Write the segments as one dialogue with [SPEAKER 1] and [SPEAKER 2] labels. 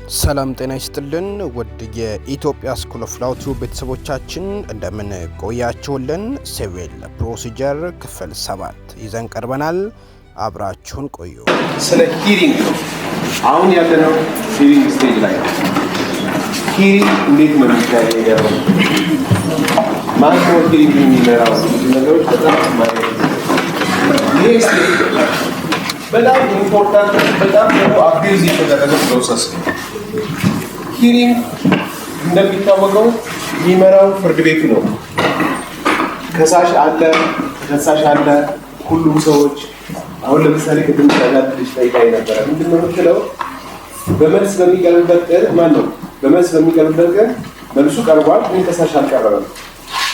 [SPEAKER 1] ሰላም ጤና ይስጥልን ውድ የኢትዮጵያ ስኩል ኦፍ ላው ቲዩብ ቤተሰቦቻችን እንደምን ቆያችሁልን? ሲቪል ፕሮሲጀር ክፍል 7 ይዘን ቀርበናል። አብራችሁን ቆዩ።
[SPEAKER 2] ስለ ሂሪንግ አሁን ያለነው ሂሪንግ ስቴጅ ላይ ነው። ሂሪንግ እንዴት ነው የሚካሄደው? ማን ነው ሂሪንግ የሚመራው? ነገሮች በጣም ማለት ነው። በጣም ኢምፖርታንት በጣም ደግሞ አቢዩዝ የተደረገ ፕሮሰስ ነው። ሂሪንግ እንደሚታወቀው የሚመራው ፍርድ ቤቱ ነው። ከሳሽ አለ፣ ተከሳሽ አለ፣ ሁሉም ሰዎች አሁን ለምሳሌ ቅድም ታጋት ልጅ ጠይቃኝ ነበረ። ምንድነው የምትለው? በመልስ በሚቀርብበት ቀን ማን ነው በመልስ በሚቀርብበት ቀን መልሱ ቀርቧል፣ ግን ከሳሽ አልቀረበም።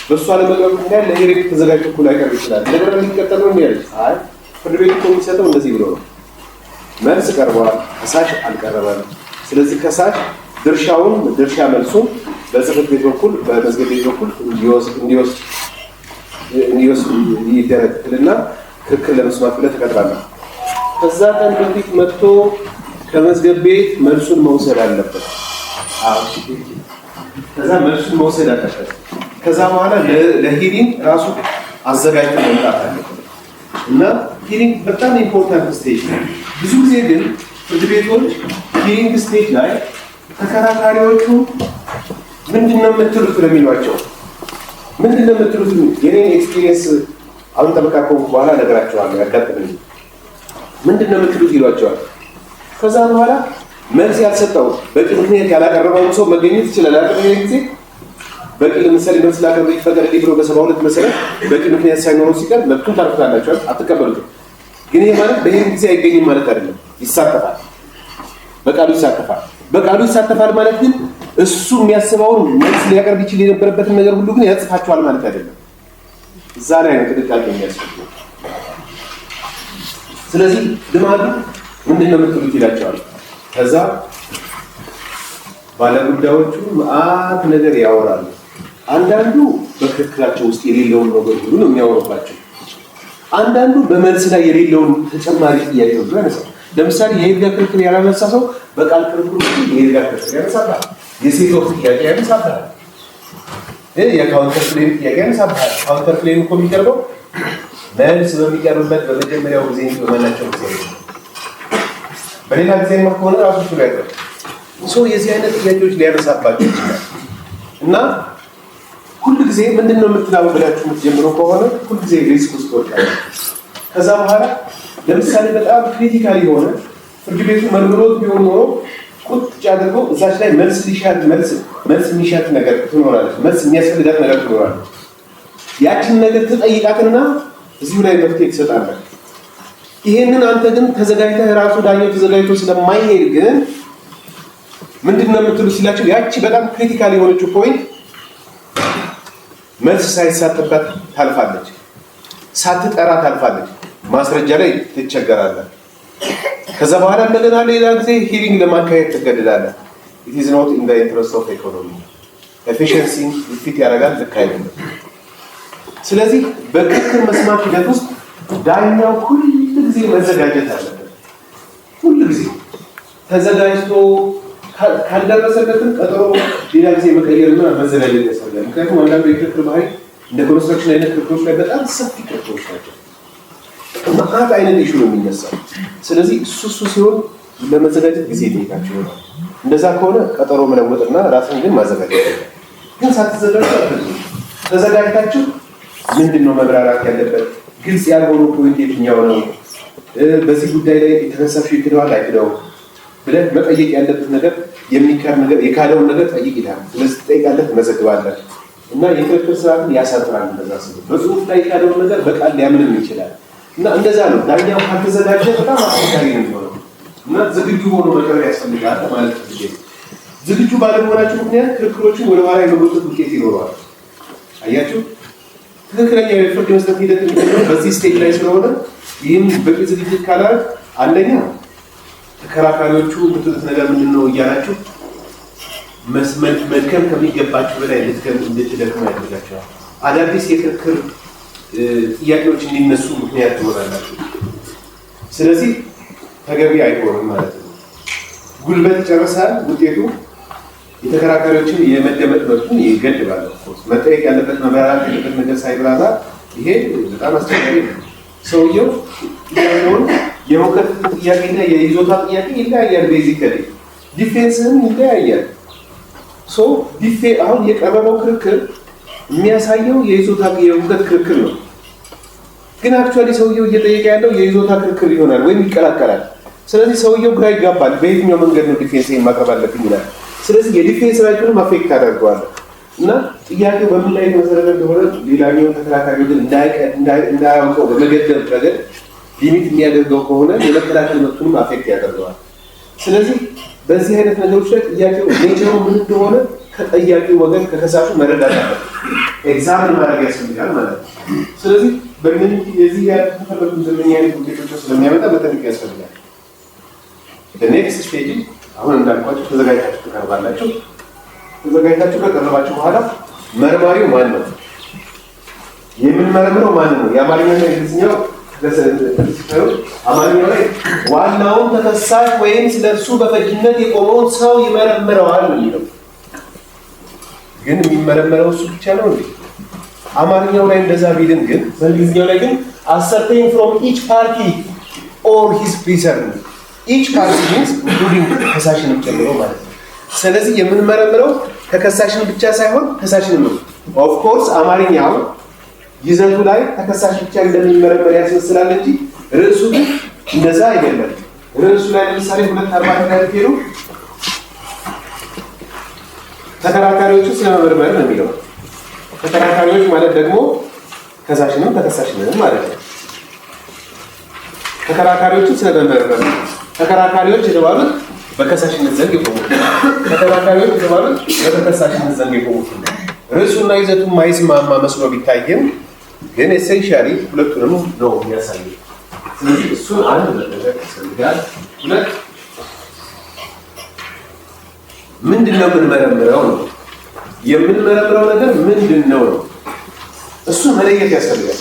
[SPEAKER 2] በእሷ ለመቅረብ ምክንያት ለሂሪንግ ተዘጋጅቶ እኩል ላይቀርብ ይችላል። ነገር የሚቀጥለው እንዲያለች አይ ፍርድ ቤቱ የሚሰጠው እንደዚህ ብሎ ነው። መልስ ቀርቧል፣ ከሳሽ አልቀረበም። ስለዚህ ከሳሽ ድርሻ መልሱ በጽሕፈት ቤት በኩል በመዝገብ ቤት በኩል እንዲወስድ ይደረግልና ክርክር ለመስማት ብለህ ትቀጥራለህ። ከዛ ቀን በፊት መጥቶ ከመዝገብ ቤት መልሱን መውሰድ አለበት። ከዛ መልሱን መውሰድ አለበት። ከዛ በኋላ ለሂሪንግ ራሱ አዘጋጅቶ መምጣት አለበት እና ሂሪንግ በጣም ኢምፖርታንት ስቴጅ ነው። ብዙ ጊዜ ግን ፍርድ ቤቶች ሂሪንግ ስቴጅ ላይ ተከራካሪዎቹ ምንድነው የምትሉት ለሚሏቸው ምንድነው የምትሉት? የኔን ኤክስፒሪየንስ አሁን ጠበቃ ከሆንኩ በኋላ ነገራቸዋለሁ። ያጋጥመኝ ምንድነው የምትሉት ይሏቸዋል። ከዛ በኋላ መልስ ያልሰጠው በቂ ምክንያት ያላቀረበው ሰው መገኘት ይችላል። አቀረበ ጊዜ በቂ ለምሳሌ መልስ ላቀረበ ይፈቀድልኝ ብሎ በ72 መሰረት በቂ ምክንያት ሳይኖረው ሲቀር መብቱን ታርፉታላችሁ፣ አትቀበሉትም። ግን ይሄ ማለት በሂሪንግ ጊዜ አይገኝም ማለት አይደለም። ይሳተፋል፣ በቃሉ ይሳተፋል ማለት ግን እሱ የሚያስበውን መልስ ሊያቀርብ ይችል የነበረበትን ነገር ሁሉ ግን ያጽፋቸዋል ማለት አይደለም። እዛ ላይ ነው ጥንቃቄ የሚያስፈልገው። ስለዚህ ልማዱ ምንድነው የምትሉት ይላቸዋል። ከዛ ባለጉዳዮቹ መዓት ነገር ያወራሉ። አንዳንዱ በክርክራቸው ውስጥ የሌለውን ነገር ሁሉ ነው የሚያወሩባቸው። አንዳንዱ በመልስ ላይ የሌለውን ተጨማሪ ጥያቄ ሁሉ ያነሳል። ለምሳሌ የይርጋ ክርክር ያላነሳ ሰው በቃል ክርክር ውስጥ የይርጋ ክርክር ያነሳባል። የሴቶች ጥያቄ ያነሳባል። የካውንተር ክሌም ጥያቄ ያነሳባል። ካውንተር ክሌም እኮ የሚቀርበው መልስ በሚቀርብበት በመጀመሪያው ጊዜ በማናቸው ጊዜ ነው። በሌላ ጊዜ ከሆነ ራሱ ሱ ላይ ነው የዚህ አይነት ጥያቄዎች ሊያነሳባቸው ይችላል። እና ሁሉ ጊዜ ምንድነው የምትላው ብላችሁ የምትጀምሩ ከሆነ ሁሉ ጊዜ ሪስክ ውስጥ ወድቃለሁ። ከዛ በኋላ ለምሳሌ በጣም ክሪቲካል የሆነ ፍርድ ቤቱ መርምሮት ቢሆን ኖሮ ቁጭ አድርገው እዛች ላይ መልስ የሚሻት ነገር ትኖራለች፣ መልስ የሚያስፈልጋት ነገር ትኖራለች። ያችን ነገር ትጠይቃትና እዚሁ ላይ መፍትሄ ትሰጣለህ። ይሄንን አንተ ግን ተዘጋጅተህ ራሱ ዳኛው ተዘጋጅቶ ስለማይሄድ ግን ምንድነው የምትሉ ሲላቸው ያቺ በጣም ክሪቲካል የሆነችው ፖይንት መልስ ሳይሳተፍበት ታልፋለች፣ ሳትጠራ ታልፋለች። ማስረጃ ላይ ትቸገራለህ። ከዛ በኋላ እንደገና ሌላ ጊዜ ሂሪንግ ለማካሄድ ትገደዳለህ። it is not in the interest of economy efficiency ፊት ያደርጋል፣ ልክ አይደለም። ስለዚህ በክርክር መስማት ሂደት ውስጥ ዳኛው ሁሉ ጊዜ መዘጋጀት አለበት። ሁሉ ጊዜ ተዘጋጅቶ ካልደረሰበትም ቀጠሮ ሌላ ጊዜ መቀየርና መዘጋጀት ያስፈልጋል። ምክንያቱም አንዳንዱ የክርክር ባህሪ እንደ ኮንስትራክሽን አይነት ክርክሮች ላይ በጣም ሰፊ ክርክሮች ናቸው። መዓት አይነት ኢሹ ነው የሚነሳው። ስለዚህ እሱ ሲሆን ለመዘጋጀት ጊዜ ይጠይቃቸው ይሆናል። እንደዛ ከሆነ ቀጠሮ መለወጥና ራስን ግን ማዘጋጀት ግን ሳትዘጋጁ ተዘጋጅታችሁ ምንድነው መብራራት ያለበት፣ ግልጽ ያልሆኑ ፖይንት የትኛው ነው፣ በዚህ ጉዳይ ላይ የተነሳሽው ይክደዋል አይክደውም ብለህ መጠየቅ ያለበት ነገር የሚካድ ነገር የካደውን ነገር ጠይቅ ይላል። ስለዚህ ትጠይቃለህ፣ ትመዘግባለህ እና የክርክር ስርዓትን ያሳጥራል። እንደዛ ሲሆን በጽሁፍ ላይ የካደውን ነገር በቃል ሊያምንም ይችላል እና እንደዛ ነው። ዳኛው ካልተዘጋጀ በጣም አስቸጋሪ ነው የሚሆነው እና ዝግጁ ሆኖ መቅረብ ያስፈልጋል ማለት ነው። ዝግጁ ባለመሆናቸው ምክንያት ክርክሮችን ወደ ኋላ የመጎተት ውጤት ይኖረዋል። አያችሁ፣ ትክክለኛ የፍርድ መስጠት ሂደት የሚሆነው በዚህ ስቴጅ ላይ ስለሆነ ይህም በቂ ዝግጅት ካላል አንደኛ ተከራካሪዎቹ ምትሉት ነገር ምንድነው እያላችሁ መድከም ከሚገባችሁ በላይ እንድትደክሙ ያደርጋቸዋል። አዳዲስ የክርክር ጥያቄዎች እንዲነሱ ምክንያት ትሆናላችሁ። ስለዚህ ተገቢ አይሆንም ማለት ነው። ጉልበት ጨርሳል። ውጤቱ የተከራካሪዎችን የመደመጥ መብቱን ይገድባል። መጠየቅ ያለበት መመራት ያለበት ነገር ሳይብራራ ይሄ በጣም አስቸጋሪ ነው። ሰውየው ያለውን የእውቀት ጥያቄና የይዞታ ጥያቄ ይለያያል። ቤዚካሊ ዲፌንስም ይለያያል። አሁን የቀረበው ክርክር የሚያሳየው የይዞታ የእውቀት ክርክር ነው። ግን አክቹዋሊ ሰውየው እየጠየቀ ያለው የይዞታ ክርክር ይሆናል ወይም ይቀላቀላል። ስለዚህ ሰውየው ግራ ይጋባል። በየትኛው መንገድ ነው ዲፌንስ ማቅረብ አለብኝ ይላል። ስለዚህ የዲፌንስ ራይቱንም አፌክት ታደርገዋለህ እና ጥያቄው በምን ላይ መሰረተ እንደሆነ ሌላኛውን ተከራካሪ ግን እንዳያውቀው በመገደብ ረገድ ሊሚት የሚያደርገው ከሆነ የመከላከል መብቱንም አፌክት ያደርገዋል። ስለዚህ በዚህ አይነት ነገሮች ላይ ጥያቄው ኔቸሩ ምን እንደሆነ ከጠያቂው ወገን ከከሳሹ መረዳት አለ ኤግዛምን ማድረግ ያስፈልጋል ማለት ነው። ስለዚህ በምን የዚህ ያልተፈለጉ ዘመኛ አይነት ውጤቶች ስለሚያመጣ መጠንቀቅ ያስፈልጋል። ኔክስት ስቴጅ አሁን እንዳልኳችሁ ተዘጋጅታችሁ ትቀርባላችሁ። ተዘጋጅታችሁ ከቀረባችሁ በኋላ መርማሪው ማን ነው? የምንመረምረው ማን ነው? የአማርኛና የእንግሊዝኛው አማርኛው ላይ ዋናውን ተከሳሽ ወይም ስለእርሱ በፈጅነት የቆመውን ሰው ይመረምረዋል ነው የሚለው። ግን የሚመረመረው እሱ ብቻ ነው እንዴ? አማርኛው ላይ እንደዛ ቢልም ግን በእንግሊዝኛው ላይ ግን ascertain from each party or his prisoner each party means including ከሳሽንም ጨምሮ ማለት ነው። ስለዚህ የምንመረምረው ተከሳሽን ብቻ ሳይሆን ከሳሽንም ነው። ኦፍ ኮርስ አማርኛው ይዘቱ ላይ ተከሳሽ ብቻ እንደሚመረመር ያስመስላል እንጂ ርዕሱ ግን እንደዛ አይደለም። ርዕሱ ላይ ለምሳሌ 240 ላይ ሄዱ ተከራካሪዎቹ ስለመመርመር ነው የሚለው። ተከራካሪዎች ማለት ደግሞ ከሳሽንም ተከሳሽንም ማለት ነው። ተከራካሪዎቹ ስለመመርመር ተከራካሪዎች የተባሉት በከሳሽነት ዘንድ የቆሙት፣ ተከራካሪዎች የተባሉት በተከሳሽነት ዘንድ የቆሙት። ርዕሱና ይዘቱ ማይስማማ መስሎ ቢታይም ግን ኤሴንሻሊ ሁለቱንም ነው የሚያሳየው። ስለዚህ እሱን አንድ መጠንቀቅ ያስፈልጋል። ሁለት ምንድነው የምንመረምረው ነው። የምንመረምረው ነገር ምንድነው ነው። እሱ መለየት ያስፈልጋል።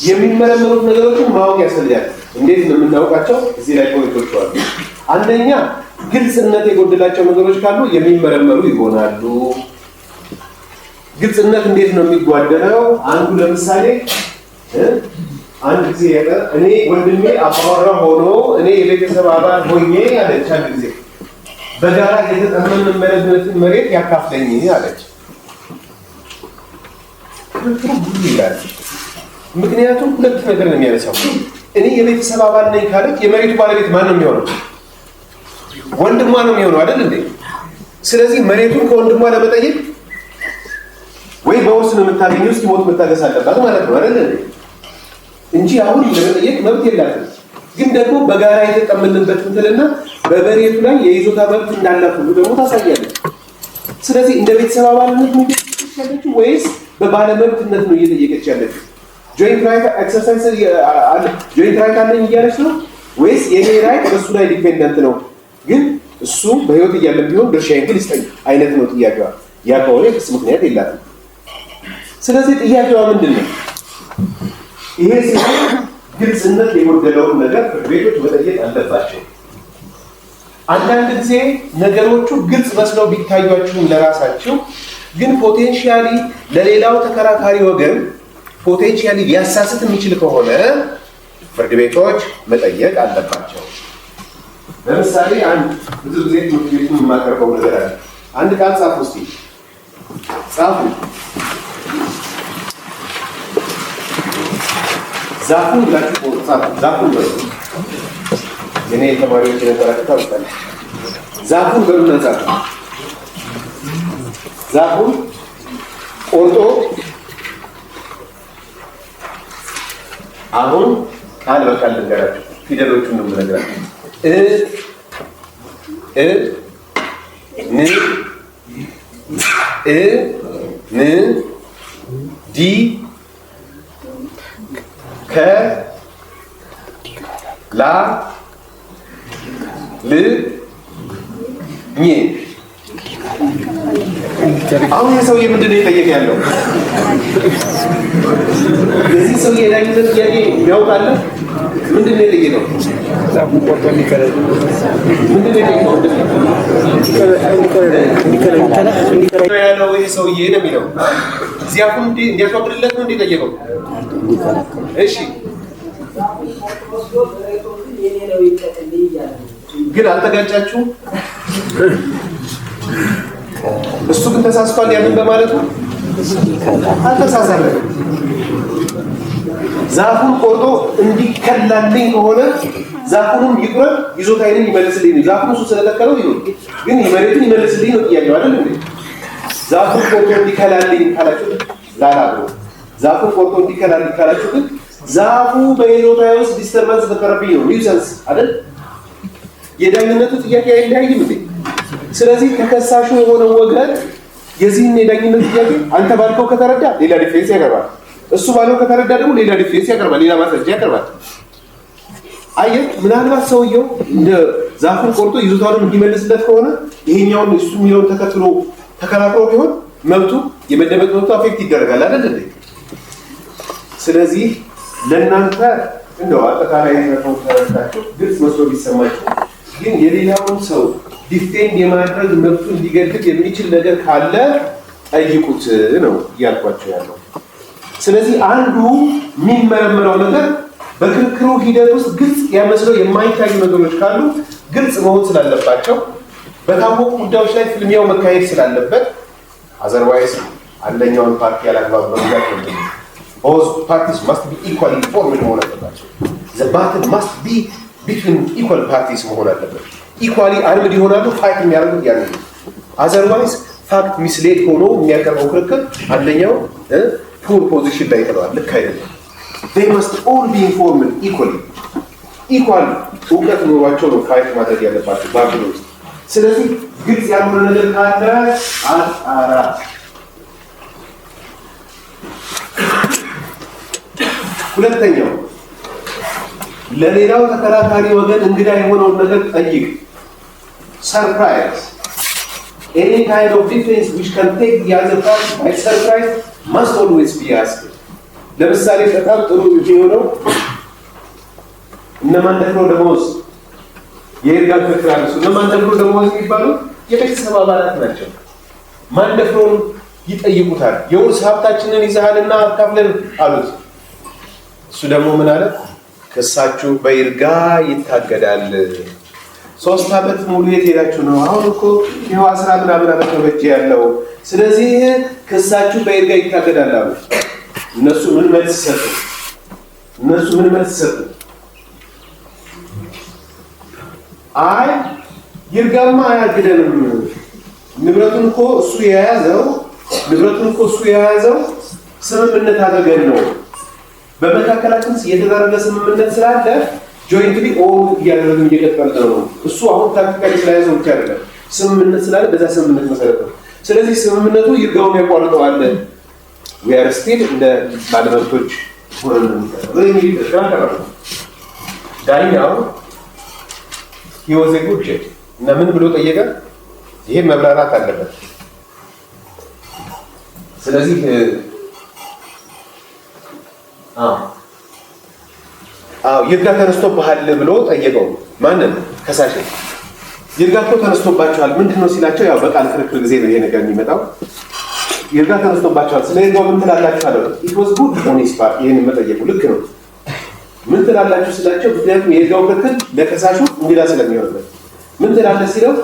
[SPEAKER 2] የሚመረምሩት ነገሮችን ማወቅ ያስፈልጋል። እንዴት ነው የምናውቃቸው? እዚህ ላይ ፖይንቶች አሉ። አንደኛ ግልጽነት የጎደላቸው ነገሮች ካሉ የሚመረመሩ ይሆናሉ። ግልጽነት እንዴት ነው የሚጓደለው? አንዱ ለምሳሌ አንድ ጊዜ እኔ ወንድሜ አባወራ ሆኖ እኔ የቤተሰብ አባል ሆኜ አለች። አንድ ጊዜ በጋራ የተጠመንበትን መሬት ያካፍለኝ አለች። ብዙ ይላል። ምክንያቱም ሁለት ነገር ነው የሚያነሳው። እኔ የቤተሰብ አባል ነኝ ካለች የመሬቱ ባለቤት ማን ነው የሚሆነው? ወንድሟ ነው የሚሆነው አይደል እንዴ? ስለዚህ መሬቱን ከወንድሟ ለመጠየቅ ወይ በውርስ ነው የምታገኘው፣ እስኪሞት መታገስ አለባት ማለት ነው አይደል እንዴ? እንጂ አሁን ለመጠየቅ መብት የላትም። ግን ደግሞ በጋራ የተጠመንበት እንትልና በመሬቱ ላይ የይዞታ መብት እንዳላት ሁሉ ደግሞ ታሳያለች። ስለዚህ እንደ ቤተሰብ አባልነት ነው ያለችው ወይስ በባለመብትነት ነው እየጠየቀች ያለችው? ጆይንት ራይት ኤክሰርሳይዝ አለ ጆይንት ራይት አለኝ እያለች ነው ወይስ የኔ ራይት በሱ ላይ ዲፔንደንት ነው? ግን እሱ በህይወት እያለ ቢሆን ድርሻዬን ግን ይስጠኝ አይነት ነው ጥያቄዋ። ያ ከሆነ ክስ ምክንያት የላትም። ስለዚህ ጥያቄዋ ምንድን ነው? ይሄ ሲሆን ግልጽነት የጎደለውን ነገር ፍርድ ቤቶች መጠየቅ አለባቸው። አንዳንድ ጊዜ ነገሮቹ ግልጽ መስለው ቢታዩአችሁም ለራሳችሁ ግን ፖቴንሻሊ ለሌላው ተከራካሪ ወገን ፖቴንሻሊ ሊያሳስት የሚችል ከሆነ ፍርድ ቤቶች መጠየቅ አለባቸው። ለምሳሌ አንድ ብዙ ጊዜ ትምህርት ቤቱን የማቀርበው ነገር አለ። አንድ ቃል ጻፉ እስቲ ጻፉ። ዛፉን ብላችሁ ጻፉ። ዛፉን በሉ። የኔ ተማሪዎች የነበራችሁ ታውቃላችሁ። ዛፉን በሉና ጻፉ። ዛፉን ቆርጦ አሁን ቃል በቃል ልንገራችሁ፣ ፊደሎቹን ነው የምነግራችሁ። ን ዲ ከ ላ ል ኝ። አሁን የሰውዬ ምንድን ነው የጠየቀ ያለው? የዚህ ሰውዬ የዳኝነት ጥያቄ ያውቃል? ምንድን ነው የጠየቀው?
[SPEAKER 3] ዛፉን ቆርጦ እንዲከለል
[SPEAKER 2] ምንድን ነው የጠየቀው? ያለው ይሄ ሰውዬ ነው የሚለው ዛፉን እንዲያስወግድለት ነው እንዲጠየቀው። እሺ ግን አልተጋጫችሁም? እሱ ግን ተሳስቷል ያንን በማለት ነው። አልተሳሳለም። ዛፉን ቆርጦ እንዲከላልኝ ከሆነ ዛፉንም ይቁረጥ ይዞታዬን ይመልስልኝ ነው። ዛፉን እሱ ስለተከለው ይሁን ግን መሬቱን ይመልስልኝ ነው ጥያቄው አይደል እንዴ? ዛፉን ቆርጦ እንዲከላልኝ ካላችሁ ላላሉ ዛፉን ቆርጦ እንዲከላልኝ ካላችሁ ግን ዛፉ በይዞታዬ ውስጥ ዲስተርባንስ ፈጠረብኝ ነው ኒውሰንስ አይደል? የዳኝነቱ ጥያቄ አይለያይም እንዴ? ስለዚህ ተከሳሹ የሆነ ወገን የዚህን የዳኝነት ጥያቄ አንተ ባልከው ከተረዳ ሌላ ዲፌንስ ያቀርባል። እሱ ባለው ከተረዳ ደግሞ ሌላ ዲፌንስ ያቀርባል፣ ሌላ ማስረጃ ያቀርባል። አየህ፣ ምናልባት ሰውየው እንደ ዛፉን ቆርጦ ይዞታውን እንዲመልስለት ከሆነ ይሄኛውን እሱ የሚለውን ተከትሎ ተከራክሮ ቢሆን መብቱ የመደመጥ መብቱ አፌክት ይደረጋል አይደል እንዴ? ስለዚህ ለእናንተ እንደው አጠቃላይ ነው ተረዳችሁ ግልጽ መስሎ ቢሰማችሁ ግን የሌላውን ሰው ዲፌንድ የማድረግ መብቱን ሊገድብ የሚችል ነገር ካለ ጠይቁት ነው እያልኳቸው ያለው። ስለዚህ አንዱ የሚመረመረው ነገር በክርክሩ ሂደት ውስጥ ግልጽ ያመስለው የማይታዩ ነገሮች ካሉ ግልጽ መሆን ስላለባቸው በታወቁ ጉዳዮች ላይ ፍልሚያው መካሄድ ስላለበት አዘርዋይስ አንደኛውን ፓርቲ ያላግባብ በብዛት ነው። Both parties must be equally informed መሆን አለባቸው። The battle must be between equal parties መሆን አለበት። ኢኳሊ አርምድ ይሆናሉ ፋይት የሚያደርጉት ያን ነው። አዘርዋይስ ፋክት ሚስሌድ ሆኖ የሚያቀርበው ክርክር አንደኛው ፑር ፖዚሽን ላይ ይቀርባል። ልክ አይደለም። they must all be informed equally ኢኳል እውቀት ኖሯቸው ነው ፋይት ማድረግ ያለባቸው ባትል ውስጥ። ስለዚህ ግልጽ ያልሆነ ነገር ካለ አጣራ። ሁለተኛው ለሌላው ተከራካሪ ወገን እንግዳ የሆነውን ነገር ጠይቅ። surprise any kind of defense which can take the other party by surprise must always be asked. ለምሳሌ በጣም ጥሩ የሆነው እነማን ደፍሮ ደሞዝ የይርጋ ክርክር አለ። እነማን ደፍሮ ደሞዝ የሚባሉ የቤተሰብ አባላት ናቸው። ማን ደፍሮ ይጠይቁታል። የውርስ ሀብታችንን ይዘሃልና አካፍለን አሉት። እሱ ደግሞ ምን አለ? ክሳችሁ በይርጋ ይታገዳል። 3 ዓመት ሙሉ የት ሄዳችሁ ነው? አሁን እኮ ይኸው 10 ምናምን ዓመት ነው በእጄ ያለው። ስለዚህ ክሳችሁ በይርጋ ይታገዳል አሉ። እነሱ ምን መልስ ሰጡ? አይ ይርጋማ አያግደንም። ንብረቱን እኮ እሱ የያዘው ስምምነት አድርገን ነው። በመካከላችን የተደረገ ስምምነት ስላለ ጆይንትሊ ኦል እያደረግን እየቀጠልን ነው። እሱ አሁን ታክቲካሊ ስለያዘው ብቻ አይደለም፣ ስምምነት ስላለ በዛ ስምምነት መሰረት ነው። ስለዚህ ስምምነቱ ይርጋውን ያቋርጠዋል። we are still እንደ ባለመብቶች ሆነን ነው። ዳኛው he was a good judge እና ምን ብሎ ጠየቀ? ይሄ መብራራት አለበት። ስለዚህ ይርጋ ተነስቶብሃል ብሎ ጠየቀው። ማንን? ከሳሽ። ይርጋ እኮ ተነስቶባቸዋል ምንድነው ሲላቸው፣ ያው በቃል ክርክር ጊዜ ነው ይሄ ነገር የሚመጣው። ይርጋ ተነስቶባቸዋል ስለዚህ ምን ትላላችሁ አለው። it was good on his part ይሄን መጠየቁ ልክ ነው። ምን ትላላችሁ ስላቸው፣ ምክንያቱም የይርጋው ክርክር ለከሳሹ እንግዳ ስለሚሆንበት ምን ትላለህ ሲለው፣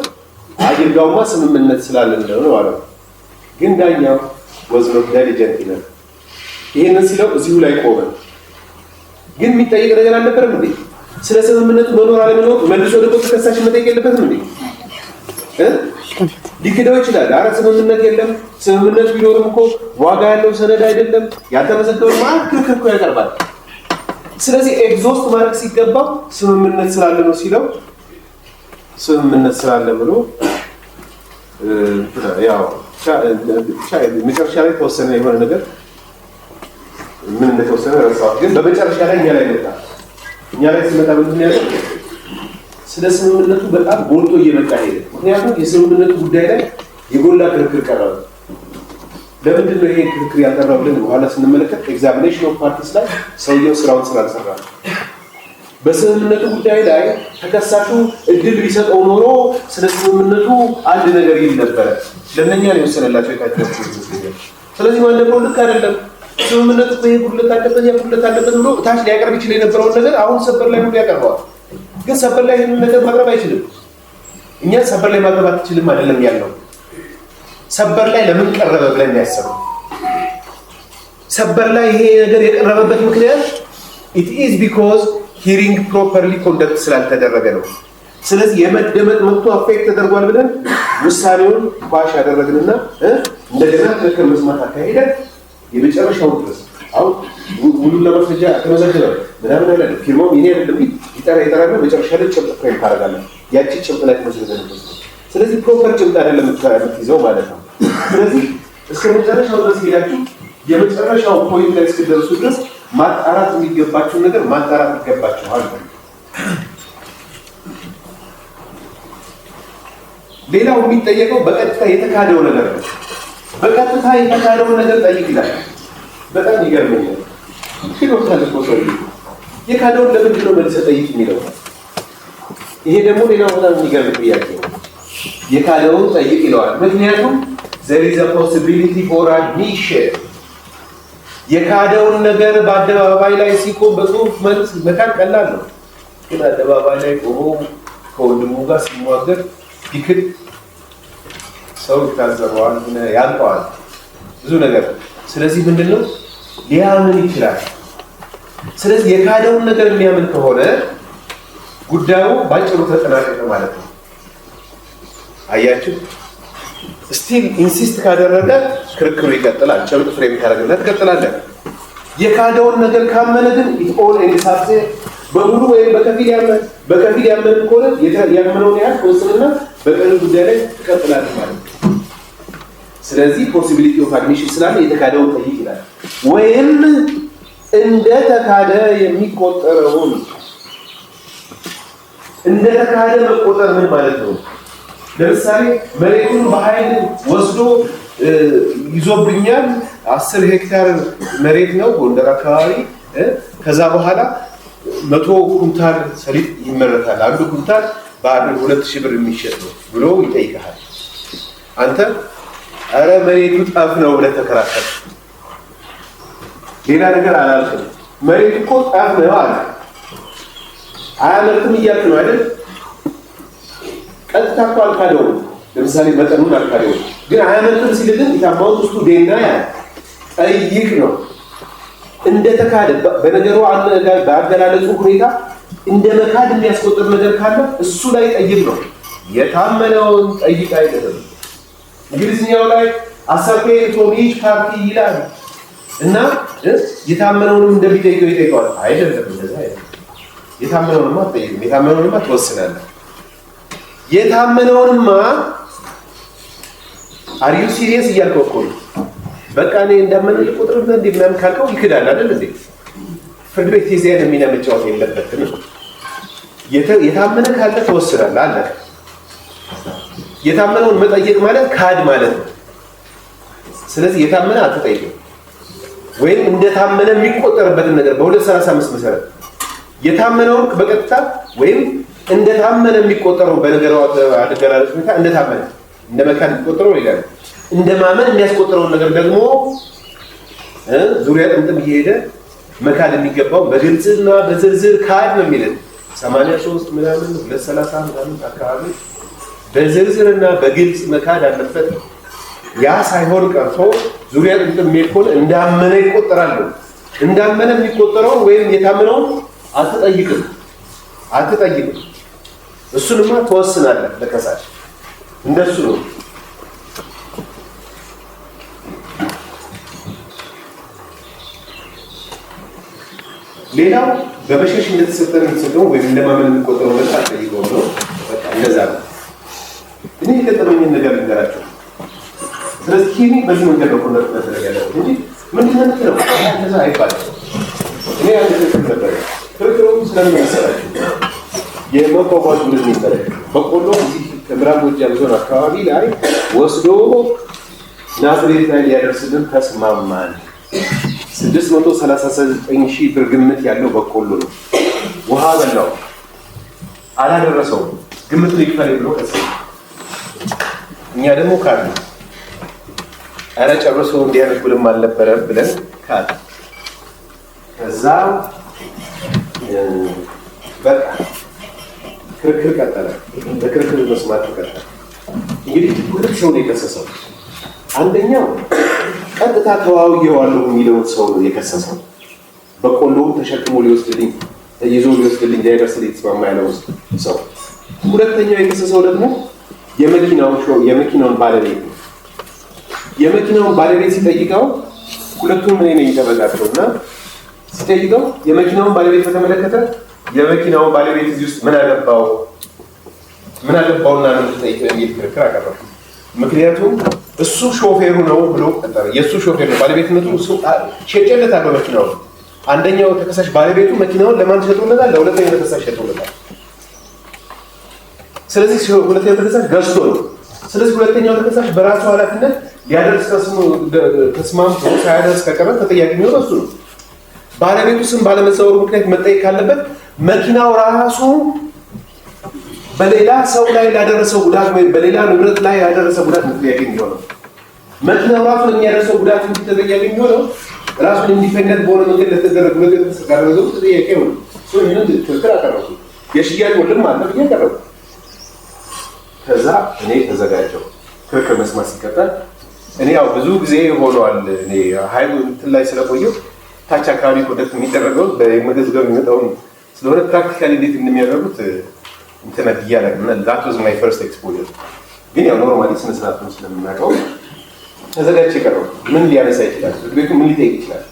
[SPEAKER 2] ይርጋውማ ስምምነት ስላለን ነው አለው። ግን ዳኛው was not diligent enough ይሄንን ሲለው እዚሁ ላይ ቆመ። ግን የሚጠይቅ ነገር አልነበረም እንዴ? ስለ ስምምነቱ መኖር አለመኖር መልሶ ደግሞ ተከሳሽ መጠየቅ የለበትም እንዴ? ሊክደው ይችላል። አረ ስምምነት የለም፣ ስምምነት ቢኖርም እኮ ዋጋ ያለው ሰነድ አይደለም ያልተመዘገበ ማለት ክርክር እኮ ያቀርባል። ስለዚህ ኤግዞስት ማድረግ ሲገባው ስምምነት ስላለ ነው ሲለው፣ ስምምነት ስላለ ብሎ ያው መጨረሻ ላይ ተወሰነ የሆነ ነገር ምን እንደተወሰነ ረሳሁት። ግን በመጨረሻ ላይ እኛ ላይ ሲመጣ ምንድን ያለው ስለ ስምምነቱ በጣም ጎልቶ እየመጣ ሄደ። ምክንያቱም የስምምነቱ ጉዳይ ላይ የጎላ ክርክር ቀረበ። ለምንድን ነው ይሄ ክርክር ያቀረበልን? በኋላ ስንመለከት ኤግዛሚኔሽን ኦፍ ፓርቲስ ላይ ሰውየው ስራውን ስላልሰራ ነው። በስምምነቱ ጉዳይ ላይ ተከሳሹ እድል ቢሰጠው ኖሮ ስለ ስምምነቱ አንድ ነገር ይል ነበር። ለነኛ ነው የወሰነላቸው የታጀቡ ይመስለኛል። ስለዚህ ማለት ነው ልክ አይደለም። ስምምነቱ ይሄ ጉድለት አለበት ያጉድለት አለበት ብሎ ታች ሊያቀርብ ይችል የነበረውን ነገር አሁን ሰበር ላይ ነው ያቀርበዋል። ግን ሰበር ላይ ይሄንን ነገር ማቅረብ አይችልም። እኛ ሰበር ላይ ማቅረብ አትችልም አይደለም ያለው። ሰበር ላይ ለምን ቀረበ ብለን ያሰበው ሰበር ላይ ይሄ ነገር የቀረበበት ምክንያት it is because hearing properly conduct ስላልተደረገ ነው። ስለዚህ የመደመጥ መብቱ አፌክት ተደርጓል ብለን ውሳኔውን ኳሽ ያደረግንና እንደገና ክርክር መስማት አካሄደ የመጨረሻው ድረስ አሁን ሙሉ ለማስረጃ ተመዘገበ ምናምን አይደለም። ፊርማው የኔ አይደለም ይጠራና መጨረሻ ላይ ጭብጥ ፍሬም ታደርጋለህ። ያቺ ጭብጥ ላይ ተመዘገበ። ስለዚህ ፕሮፐር ጭብጥ አይደለም የምትይዘው ማለት ነው። ስለዚህ እስከ መጨረሻው ድረስ ሄዳችሁ የመጨረሻው ፖይንት ላይ እስክትደርሱ ድረስ ማጣራት የሚገባችሁ ነገር ማጣራት ይገባችኋል። ሌላው የሚጠየቀው በቀጥታ የተካደው ነገር ነው። በቀጥታ የተካደው ነገር ጠይቅ ይላል። በጣም ይገርመኛል። ሲሮታል ኮሶሪ የካደውን ለምንድን ነው መልሰህ ጠይቅ የሚለው? ይሄ ደግሞ ሌላው በጣም የሚገርም ጥያቄ ነው። የካደውን ጠይቅ ይለዋል። ምክንያቱም there is a possibility for admission የካደውን ነገር በአደባባይ ላይ ሲቆም በጽሁፍ መልስ መካን ቀላል ነው። ግን አደባባይ ላይ ቆሞ ከወንድሙ ጋር ሲሟገር ይክድ ሰው ይታዘበዋል፣ ያልቀዋል ብዙ ነገር። ስለዚህ ምንድነው ሊያምን ይችላል። ስለዚህ የካደውን ነገር የሚያምን ከሆነ ጉዳዩ ባጭሩ ተጠናቀቀ ማለት ነው። አያችሁ ስቲል ኢንሲስት ካደረገ ክርክሩ ይቀጥላል። ጨብጥ ፍሬም ካደረገና ትቀጥላለህ። የካደውን ነገር ካመነ ግን ኢትኦል ኤንሳብሴ በሙሉ ወይም በከፊል ያመነ ከሆነ ያመነውን ያህል ተወስነና በቀን ጉዳይ ላይ ትቀጥላለህ ማለት ነው። ስለዚህ ፖሲቢሊቲ ኦፍ አድሚሽን ስላለ የተካደውን ጠይቅ ይላል። ወይም እንደ ተካደ የሚቆጠረውን እንደ ተካደ መቆጠር ምን ማለት ነው? ለምሳሌ መሬቱን በኃይል ወስዶ ይዞብኛል 10 ሄክታር መሬት ነው ጎንደር አካባቢ። ከዛ በኋላ 100 ኩንታል ሰሊጥ ይመረታል። አንዱ ኩንታል በአንድ 2000 ብር የሚሸጥ ነው ብሎ ይጠይቃል። አንተ አረ መሬቱ ጠፍ ነው ብለህ ተከራከር። ሌላ ነገር አላልክም። መሬቱ እኮ ጠፍ ነው አለ። አያመርትም እያልክ ነው አይደል? ቀጥታ እኮ አልካደውም። ለምሳሌ መጠኑን አልካደውም። ግን አያመርትም ሲል ግን የታማውት ውስጡ ዴና ያ ጠይቅ ነው። እንደተካደ በነገሩ በአገላለጹ ሁኔታ እንደ መካድ የሚያስቆጥር ነገር ካለ እሱ ላይ ጠይቅ ነው። የታመነውን ጠይቅ አይደለም። እንግሊዝኛው ላይ አሳፔ ቶሚች ፓርቲ ይላል እና የታመነውንም እንደሚጠይቀው ይጠይቀዋል። አይደለም እንደዛ አይደለም። የታመነውንማ አትጠይቅም። የታመነውንማ ትወስናለህ። የታመነውንማ አር ዩ ሲሪየስ እያልከው እኮ ነው። በቃ እኔ እንዳመነ ቁጥር እንደምናምን ካልከው ይክዳል አይደል? እንዴ ፍርድ ቤት ቴዚያን የሚነምጫው የለበትም። የታመነ ካለ ተወስናለህ አለ። የታመነውን መጠየቅ ማለት ካድ ማለት ነው። ስለዚህ የታመነ አትጠይቅም። ወይም እንደታመነ የሚቆጠርበትን ነገር በ235 መሰረት የታመነውን በቀጥታ ወይም እንደታመነ የሚቆጠረው በነገሩ አደገራረስ ሁኔታ እንደታመነ እንደመካድ የሚቆጠረው ይላል። እንደማመን የሚያስቆጥረውን ነገር ደግሞ ዙሪያ ጥምጥም እየሄደ መካድ የሚገባው በግልጽና በዝርዝር ካድ ነው የሚልን 83 ምናምን 230 ምናምን አካባቢ በዝርዝርና በግልጽ መካድ አለበት። ያ ሳይሆን ቀርቶ ዙሪያ ጥምጥም የሚሄድ እንዳመነ ይቆጠራል። እንዳመነ የሚቆጠረው ወይም የታመነውን አትጠይቅም። እሱንማ ተወስናለህ ለከሳሽ እንደሱ ነው። ሌላው በመሸሽ እንደተሰጠን የተሰጠው ወይም እንደማመን የሚቆጠረው ነገር አትጠይቀው ነው። በቃ እንደዛ ነው። እኔ የገጠመኝን ነገር ልንገራቸው። ስለዚህ ኪኒ በዚህ መንገድ ነው ኮንደክት ማድረግ ያለበት እንጂ ምንድን ነው የምትለው እንደዛ አይባልም። እኔ አንድ ትክክል ነበር ክርክሩም ስለምን መሰላችሁ የመጓጓዝ ቡድን ይባላል። በቆሎ እዚህ ከምዕራብ ጎጃም ዞን አካባቢ ላይ ወስዶ ናዝሬት ላይ ሊያደርስልን ተስማማን። 639,000 ብር ግምት ያለው በቆሎ ነው። ውሃ በላው አላደረሰው ግምቱን ይክፈል ብሎ ከሰሰ። እኛ ደግሞ ካለ አረ ጨርሶ እንዲያነብ ብለም አልነበረም ብለን ካለ ከዛ በቃ ክርክር ቀጠለ። በክርክር መስማት ቀጠለ። እንግዲህ ሁለት ሰው ነው የከሰሰው። አንደኛው ቀጥታ ተዋውየዋለሁ የሚለውን ሰው ነው የከሰሰው። በቆሎውን ተሸክሞ ሊወስድልኝ ይዞ ሊወስድልኝ ዳይቨርሲቲ ተስማማ ያለው ሰው። ሁለተኛው የከሰሰው ደግሞ የመኪናውን ባለቤት ነው። የመኪናውን ባለቤት ሲጠይቀው ሁለቱም እኔ ነኝ ተበጋግተውና ሲጠይቀው የመኪናውን ባለቤት በተመለከተ የመኪናውን ባለቤት እዚህ ውስጥ ምን አገባውና ነው ተጠይቀው የሚል ክርክር አቀረበ። ምክንያቱም እሱ ሾፌሩ ነው ብሎ ቀጠረ። የእሱ ሾፌር ነው ባለቤትነቱ እሱ ሸጨለታል በመኪናው። አንደኛው ተከሳሽ ባለቤቱ መኪናውን ለማን ሸጦለታል? ለሁለተኛው ተከሳሽ ሸጦለታል። ስለዚህ ሁለተኛው ተከሳሽ ገዝቶ ነው። ስለዚህ ሁለተኛው ተከሳሽ በራሱ ኃላፊነት ሊያደርስ ተስማምቶ ሳያደርስ ከቀረ ተጠያቂ የሚሆነው እሱ ነው። ባለቤቱ ስም ባለመዛወሩ ምክንያት መጠየቅ ካለበት መኪናው ራሱ በሌላ ሰው ላይ ላደረሰው ጉዳት ወይም በሌላ ንብረት ላይ ያደረሰው ጉዳት ተጠያቂ የሚሆነው መኪናው ራሱ የሚያደርሰው ጉዳት ተጠያቂ የሚሆነው ራሱን ኢንዲፔንደንት በሆነ መንገድ ለተደረገ ነገር ተሰካረዘው ተጠያቂ ነው። ይህንን ክርክር አቀረብኩ። የሽያጭ ወልም አለ ብዬ አቀረብኩ። ከዛ እኔ ተዘጋጀው ክርክር መስማት ሲቀጠል እኔ ያው ብዙ ጊዜ ሆኗል። እኔ ሀይሉ እንትን ላይ ስለቆየሁ ታች አካባቢ ኮንደክት የሚደረገው በመገዝገብ የሚመጣውን ስለሆነ ፕራክቲካሊ እንዴት እንደሚያደርጉት እንትን እያለና that was my first exposure። ግን ያው ኖርማሊ ስነ ስርዓቱን ስለምናውቀው ተዘጋጅቼ ቀረብኩ። ምን ሊያነሳ ይችላል? ፍርድ ቤቱ ምን ሊጠይቅ ይችላል?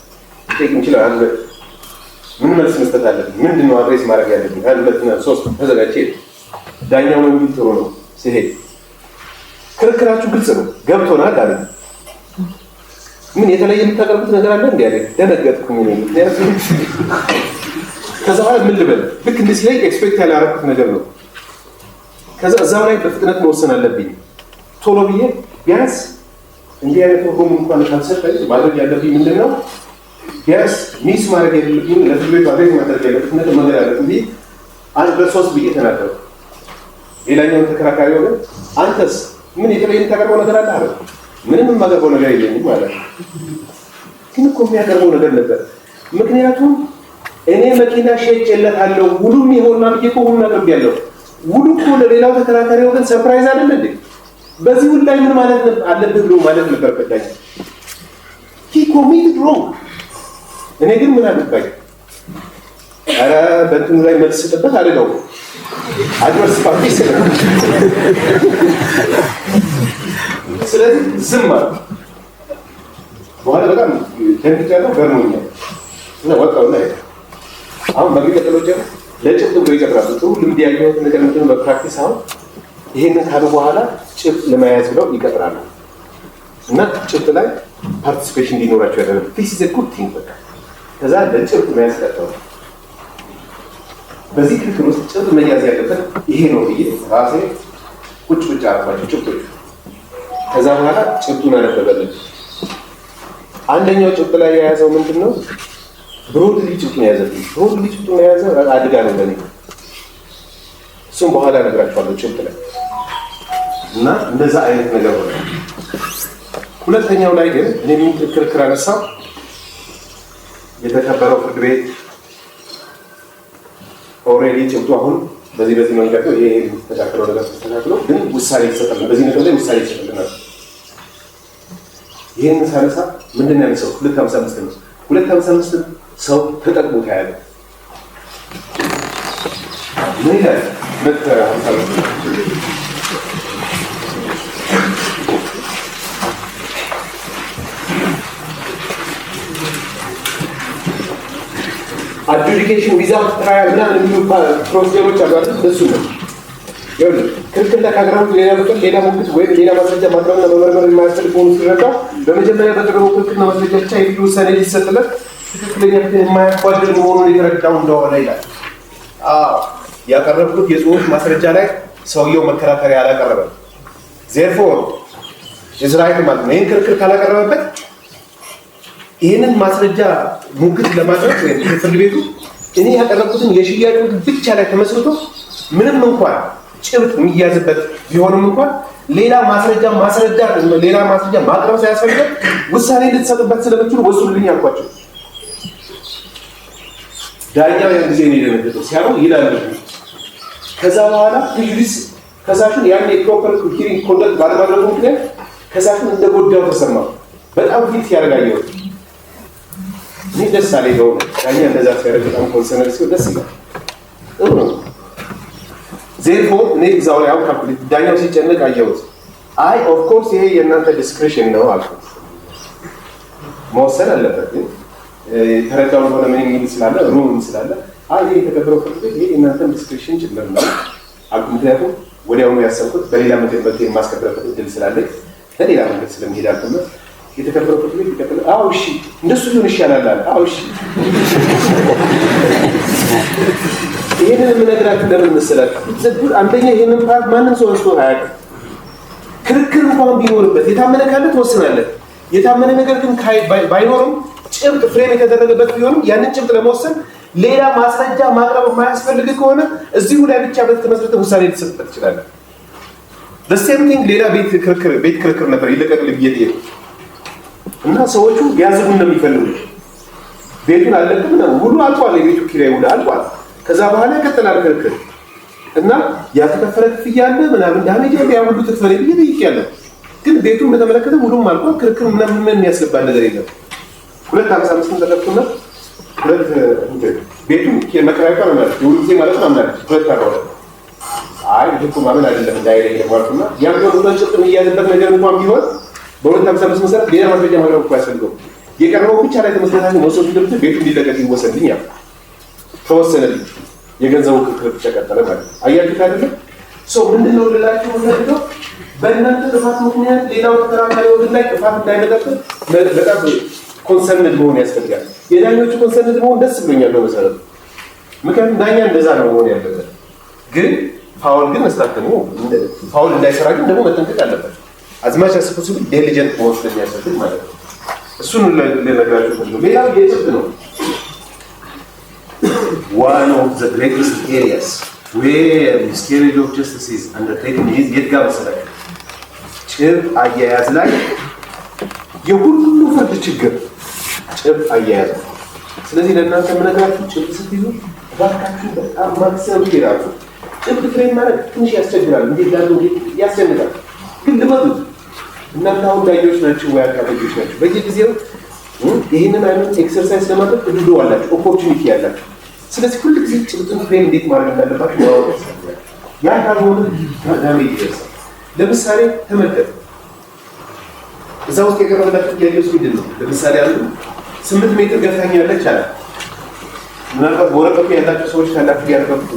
[SPEAKER 2] ሊጠይቅ ይችላል። አንድ ምን መልስ መስጠት አለብኝ? ምንድነው አድሬስ ማድረግ ያለብኝ? አንድ ሁለትና ሶስት ተዘጋጅቼ ዳኛው ምን ቢል ጥሩ ነው ሲሄድ ክርክራችሁ ግልጽ ነው ገብቶናል አለ። ምን የተለየ የምታቀርቡት ነገር አለ እንዴ አለ። ደነገጥኩኝ ነው ምክንያቱም ከዛ በኋላ ምን ልበል ልክ እንደዚህ ላይ ኤክስፔክት ያላረኩት ነገር ነው። ከዛ እዛው ላይ በፍጥነት መወሰን አለብኝ ቶሎ ብዬ ቢያንስ እንዲህ አይነት ሆም እንኳን ካልሰጠኝ ማድረግ ያለብኝ ምንድነው ቢያንስ ሚስ ማድረግ ያለብኝ ለፍርድ ቤቱ አድሬስ ማድረግ ያለብኝ ነገር መንገድ አለብኝ ብዬ አንድ በሶስት ብዬ ተናገርኩ። ሌላኛው ተከራካሪ ወገን አንተስ ምን የተለየ የምታቀርበው ነገር አለ አለ። ምንም የማቀርበው ነገር የለኝም ማለት ነው። ግን እኮ የሚያቀርበው ነገር ነበር። ምክንያቱም እኔ መኪና ሸጬለታለሁ ውሉም ይሆንና ብዬ እኮ ውሉን አቅርቤያለሁ። ውሉ እኮ ለሌላው ተከራካሪ ወገን ሰርፕራይዝ አይደል እንዴ? በዚህ ውል ላይ ምን ማለት አለብህ ብሎ ማለት ነበር ከዳኝ። he committed wrong። እኔ ግን ምን አልባይ ኧረ በእንትኑ ላይ መልስ ስጥበት አልለው አድቨርስ ፓርቲ ስለዚህ ዝም አለ። በኋላ በጣም ደንግጫለሁ፣ ገርሞኛል እና ወጣሁና አሁን በሚቀጥለው ጀምሮ ለጭብጥ ብሎ ይቀጥራሉ። ጥሩ ልምድ ያየሁት ነገር ምንድነው በፕራክቲስ አሁን ይሄንን ካሉ በኋላ ጭብጥ ለመያዝ ብለው ይቀጥራሉ እና ጭብጥ ላይ ፓርቲሲፔሽን እንዲኖራቸው ያደረገ this is a good thing። በቃ ከዛ ለጭብጥ መያዝ ቀጠሉ። በዚህ ክርክር ውስጥ ጭብጥ መያዝ ያለበት ይሄ ነው ብዬ ራሴ ቁጭ አደረኳቸው ጭብጦች። ከዛ በኋላ ጭብጡን አነበበልን። አንደኛው ጭብጥ ላይ የያዘው ምንድነው ብሮድሊ ጭብጡን ያዘልኝ። ብሮድሊ ጭብጡን የያዘ አድጋ ነው ለኔ። እሱም በኋላ እነግራችኋለሁ ጭብጥ ላይ እና እንደዛ አይነት ነገር ነው። ሁለተኛው ላይ ግን እኔ ምን ክርክር አነሳው የተከበረው ፍርድ ቤት ኦልሬዲ ጭብጡ አሁን በዚህ መንገድ ነው ይሄ ተካክለው ነገር ተስተካክለው ግን ውሳኔ ይሰጣል። በዚህ ነገር ላይ ውሳኔ ይሰጣል። ይሄን ሳነሳ ምንድነው ያነሳው 255 ነው። 255 ሰው ተጠቅሞ ታያለ ምን ይላል? አድጁዲኬሽን ዊዛውት ትራያል ምናምን የሚሉ ፕሮሲጀሮች አሉ አይደል? እሱ ነው ይኸውልህ ክርክር ካቀረቡ ሌላ ሙግት ወይም ሌላ ማስረጃ ማቅረብና መመርመር የማያስፈልግ መሆኑን ሲረዳ በመጀመሪያ በቀረበው ክርክርና ማስረጃ ብቻ የፍርድ ውሳኔ ሊሰጥለት ትክክለኛ ፍትህ የማያጓድል መሆኑን የተረዳው እንደሆነ ይላል። ያቀረብኩት የጽሁፍ ማስረጃ ላይ ሰውየው መከራከሪያ አላቀረበም። ዜርፎር ኢዝራኤል ማለት ነው ይህን ክርክር ካላቀረበበት ይህንን ማስረጃ ሙግት ለማድረግ ወይም ፍርድ ቤቱ እኔ ያቀረብኩትን የሽያጭ ብቻ ላይ ተመስርቶ ምንም እንኳን ጭብጥ የሚያዝበት ቢሆንም እንኳን ሌላ ማስረጃ ማቅረብ ሳያስፈልግ ውሳኔ እንድትሰጡበት ስለምትችሉ ወስኑልኝ አልኳቸው። ዳኛው ያን ጊዜ ነው የደረሰው ሲያሩ ይላሉ። ከዛ በኋላ ፕሪጁዲስ ከሳሹን ያን የፕሮፐር ሂሪንግ ኮንዳክት ባለማድረጉ ምክንያት ከሳሹን እንደጎዳው ተሰማው። በጣም ፊት ያረጋየው እኔ ደስ አለኝ። ዳኛ እንደዛ ሲያደርግ በጣም ኮንሰነር ሲሆን ደስ ይላል። ዜርፎር እኔ እዛው ላይ አሁን ካልኩሌት ዳኛው ሲጨነቅ አየሁት። አይ ኦፍ ኮርስ ይሄ የእናንተ ዲስክሪሽን ነው አልኩት። መወሰን አለበት ግን የተረዳው ሆነ ምን የሚል ስላለ ሩም ስላለ አይ ይሄ የተከበረው ፍርድ ቤት ይሄ የእናንተ ዲስክሪሽን ጭምር ነው አልኩ። ምክንያቱም ወዲያውኑ ያሰብኩት በሌላ መንገድ የማስከበረበት እድል ስላለኝ በሌላ መንገድ ስለሚሄድ አልኩና የተከበረው ፍርድ ቤት ይቀጥል። አዎ እሺ እንደሱ ሊሆን ይሻላል አለ። አዎ እሺ ይሄንን የምነግራችሁ ለምን መሰላችሁ? አንደኛ ይሄንን ፓርት ማንም ሰው አንስቶ አያውቅም። ክርክር እንኳን ቢኖርበት የታመነ ካለ ትወስናለህ። የታመነ ነገር ግን ባይኖርም ጭብጥ ፍሬም የተደረገበት ቢሆንም ያንን ጭብጥ ለመወሰን ሌላ ማስረጃ ማቅረብ የማያስፈልግ ከሆነ እዚሁ ላይ ብቻ በተመሰረተ ውሳኔ ሊሰጥበት ይችላል። በሴምቲንግ ሌላ ቤት ክርክር ነበር ይለቀቅልኝ ብዬ እና ሰዎቹ ያዝጉን ነው የሚፈልጉት። ቤቱን አለቅም ነው ሁሉ አልቋል። የቤቱ ኪራይ ሁሉ አልቋል። ከዛ በኋላ ይቀጥላል ክርክር እና ያልተከፈለ ክፍያ አለ ምናምን ዳሜጅ ያለ ያሁሉ ተከፈለ ብዬ ጠይቄያለሁ። ግን ቤቱን በተመለከተ ሁሉም አልቋል። ክርክር ምናምን ምን የሚያስገባ ነገር የለም። 255 ተከፍቶና ቤቱ መከራከር ነው ማለት ነው። ጊዜ ማለት ነው ማለት ሁለት አራው አይ ልኩ ማመን አይደለም እንዳይለኝ ለማርኩና ያም ነው ወንጀል የሚያዝበት ነገር እንኳን ቢሆን በ255 መሰረት ሌላ ማስረጃ ማቅረብ እኮ ያስፈልገው። የቀረበው ብቻ ላይ ተመስርተን ወሰዱ ልብት ቤቱ እንዲለቀቅ ይወሰንልኝ ያ ተወሰነልኝ። የገንዘቡ ክርክር ብቻ ቀጠለ ማለት ነው። አያችሁ አይደለም? ምንድነው ልላችሁ ወንጀል በእናንተ ጥፋት ምክንያት ሌላው ተከራካሪ ወገን ላይ ጥፋት እንዳይመጣበት በጣም ኮንሰርንድ መሆን ያስፈልጋል። የዳኞቹ ኮንሰርንድ መሆን ደስ ብሎኛል በመሰረቱ። ምክንያቱም ዳኛ እንደዛ ነው መሆን ያለበት። ግን ፋውል ግን መስራት ደግሞ ፋውል እንዳይሰራ ግን ደግሞ መጠንቀቅ አለበት። አዝማች አስፈሱ ዲሊጀንት መሆን ስለሚያስፈልግ ማለት ነው። እሱን ለነገራችሁ ነው። ሌላው የጭብጥ ነው። One of the greatest areas where miscarriage of justice is undertaken is የት ጋር መሰለህ? ጭብጥ አያያዝ ላይ የሁሉ ፍርድ ችግር ጭብጥ አያያዝ። ስለዚህ ለእናንተ የምነግራችሁ ጭብጥ ስትይዙ እባካችሁ በጣም ማክሲመም ይራሱ። ጭብጥ ፍሬም ማለት ትንሽ ያስቸግራል። እንዴት ያለው ያስጨንቃል። ግን ልበሉት እናንተ አሁን ዳኞች ናችሁ ወይ አካባቢዎች ናችሁ። በየጊዜው ይህንን አይነት ኤክሰርሳይዝ ለማድረግ እድሉ አላችሁ፣ ኦፖርቹኒቲ ያላችሁ። ስለዚህ ሁሉ ጊዜ ጭብጥን ፍሬም እንዴት ማድረግ እንዳለባችሁ ማወቅ ያስፈልጋል። ያ ካልሆነ ዳሜጅ ይደርሳል። ለምሳሌ ተመልከቱ። እዛ ውስጥ የቀረበላችሁ ጥያቄዎች ምንድን ነው? ለምሳሌ አንዱ 8 ሜትር ገፍታኛለች አለ። ምናልባት በወረቀቱ ያላችሁ ሰዎች ካላችሁ ያደረጉት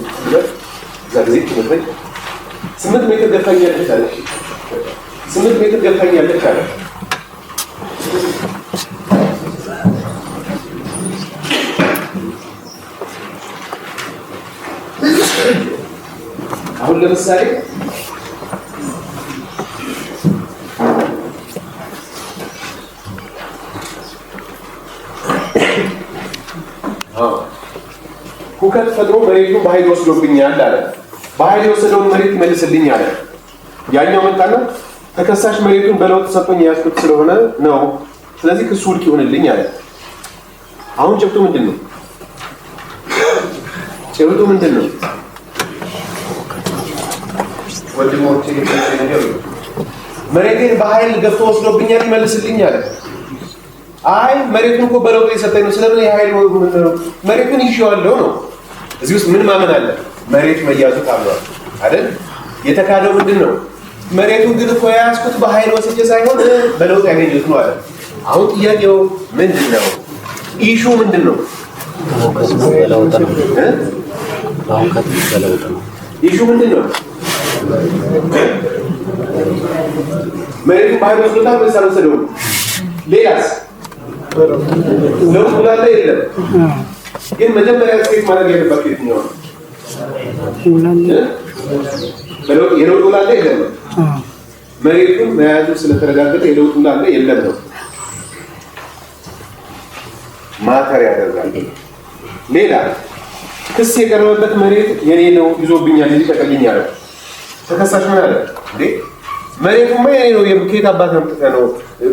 [SPEAKER 2] እዛ ጊዜ ትምህርት 8 ሜትር ገፍታኛለች አለ። 8 ሜትር ገፍታኛለች አለ። አሁን ለምሳሌ ሁከት ፈጥሮ መሬቱን በኃይል ወስዶብኛል አለ። በኃይል የወሰደውን መሬት መልስልኝ አለ። ያኛው መጣና ተከሳሽ መሬቱን በለውጥ ሰጥቶኝ ያስኩት ስለሆነ ነው፣ ስለዚህ ክሱ ውድቅ ይሆንልኝ አለ። አሁን ጭብጡ ምንድን ነው? ጭብጡ ምንድን ነው? ወንድሞቼ መሬቴን በኃይል ገፍቶ ወስዶብኛል ይመልስልኝ አለ። አይ መሬቱን እኮ በለውጥ የሰጠኝ ነው፣ ስለምን የኃይል መሬቱን ይዤዋለሁ ነው። እዚህ ውስጥ ምን ማመን አለ? መሬት መያዙ ታምኗል አይደል? የተካደው ምንድን ነው? መሬቱን ግን እኮ የያዝኩት በኃይል ወስጄ ሳይሆን በለውጥ ያገኘሁት ነው አለ። አሁን ጥያቄው ምንድን ነው? ኢሹ ምንድን ነው? ኢሹ ምንድን ነው? መሬቱን በኃይል ወስዶታል ወይስ አልወሰደውም? ሌላስ ለውጥ ብላለ የለም። ግን መጀመሪያ ስቴት ማድረግ ያለባቸው የትኛው ነው? የለውጥ ብላለ የለም። መሬቱን መያዙ ስለተረጋገጠ የለውጥ ብላለ የለም ነው ማተር ያደርጋል። ሌላ ክስ የቀረበበት መሬት የኔ ነው ይዞብኛል ይልቀቅልኝ አለ። ተከሳሽ ምን አለ እንዴ? መሬቱማ የኔ ነው የከየት አባት አምጥተህ ነው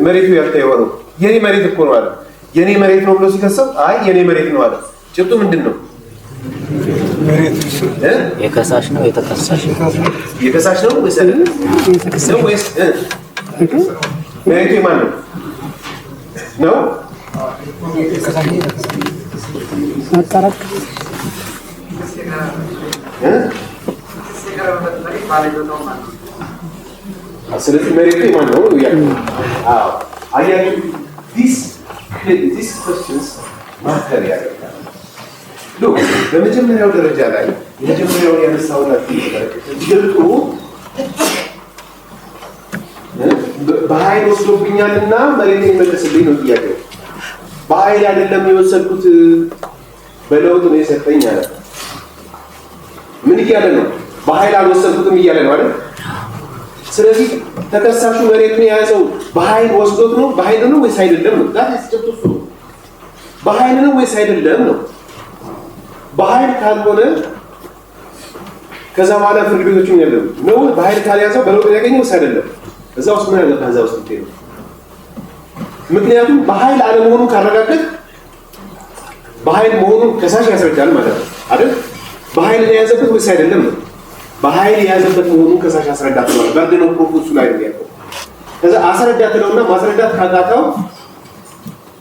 [SPEAKER 2] መሬቱ ያንተ የሆነው? የኔ መሬት እኮ ነው አለ። የኔ መሬት ነው ብሎ ሲከሰው አይ የኔ መሬት ነው አለ። ጭብጡ ምንድን ነው?
[SPEAKER 4] የከሳሽ ነው የተከሳሽ
[SPEAKER 2] የከሳሽ ነው ወይስ ነው ወይስ መሬቱ የማን ነው ነው?
[SPEAKER 3] አጣራቅ
[SPEAKER 2] ስለዚህ መሬቱ የማን ነው ያለው? አዎ አያችሁ these questions ማተር ያደርጋል። ሎክ በመጀመሪያው ደረጃ ላይ የመጀመሪያው ያነሳውላችሁ ይገልጡ በኃይል ወስዶብኛልና መሬት ይመለስልኝ ነው ጥያቄው። በኃይል አይደለም የወሰድኩት በለውጥ ነው የሰጠኝ አለ። ምን እያለ ነው? በኃይል አልወሰድኩትም እያለ ነው አይደል? ስለዚህ ተከሳሹ መሬቱን የያዘው በኃይል ወስዶት ነው በኃይል ነው ወይስ አይደለም ነው? ዳት ያስጨብጡ በኃይል ነው ወይስ አይደለም ነው? በኃይል ካልሆነ ከዛ በኋላ ፍርድ ቤቶችን ያለው ነው በኃይል ካልያዘው በለውጥ ያገኘው ወይስ አይደለም? እዛ ውስጥ ምን ያለበት እዛ ውስጥ ነው። ምክንያቱም በኃይል አለመሆኑን ካረጋገጥ በኃይል መሆኑን ከሳሽ ያስረዳል ማለት ነው አይደል? በኃይል የያዘበት ወይስ አይደለም ነው? በኃይል የያዘበት መሆኑን ከሳሽ ያስረዳል ማለት በርደነው ፕሮፖሱ ላይ ነው ያለው። ከዛ አስረዳትለውና ማስረዳት ካቃተው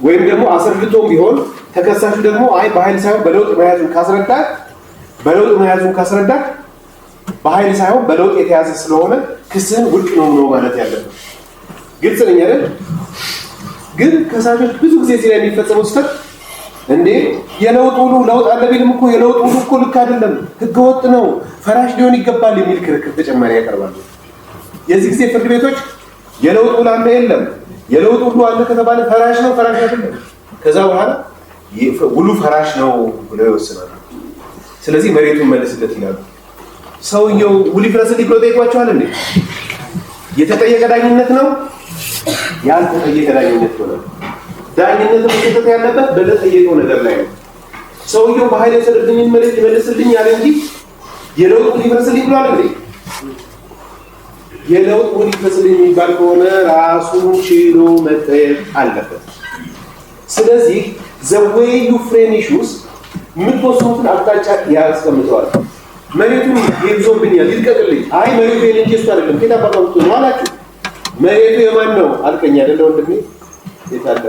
[SPEAKER 2] ወይም ደግሞ አስረድቶም ቢሆን ተከሳሹ ደግሞ አይ በኃይል ሳይሆን በለውጥ መያዙን ካስረዳት በኃይል ሳይሆን በለውጥ የተያዘ ስለሆነ ክስህን ውድቅ ነው ማለት ያለበት። ግልጽ ነኝ አይደል? ግን ከሳሾች ብዙ ጊዜ እዚህ ላይ የሚፈጸመው ስህተት እንዴ የለውጥ ውሉ ለውጥ አለ ቢልም እኮ የለውጥ ውሉ እኮ ልክ አይደለም፣ ህገወጥ ነው፣ ፈራሽ ሊሆን ይገባል የሚል ክርክር ተጨማሪ ያቀርባሉ። የዚህ ጊዜ ፍርድ ቤቶች የለውጥ ውሉ አለ የለም፣ የለውጥ ውሉ አለ ከተባለ ፈራሽ ነው ፈራሽ አይደለም፣ ከዛ በኋላ ውሉ ፈራሽ ነው ብለው ይወስናሉ። ስለዚህ መሬቱን መልስለት ይላሉ። ሰውየው ውል ይፍረስልኝ ብሎ ጠይቋቸዋል እንዴ? የተጠየቀ ዳኝነት ነው ያልተጠየቀ ዳኝነት ነው። ዳኝነት መስጠት ያለበት በተጠየቀው ነገር ላይ ነው። ሰውየው በኃይል የሰደደኝን መሬት ይመልስልኝ ያለ እንጂ የለውጥ ውል ይፍረስልኝ ብሏል እንዴ? የለውጥ ውል ይፍረስልኝ የሚባል ከሆነ ራሱን ችሎ መጠየቅ አለበት። ስለዚህ the way you frame issues የምትወስኑትን አቅጣጫ ያስቀምጠዋል። መሬቱን ይዞብኛል ይልቀቅልኝ፣ አይ መሬቱ የኔ እንጂ እሱ አይደለም ከታ ባባውቱ ነው አላችሁ። መሬቱ የማን ነው አልከኝ አይደል ወንድሜ? የታለ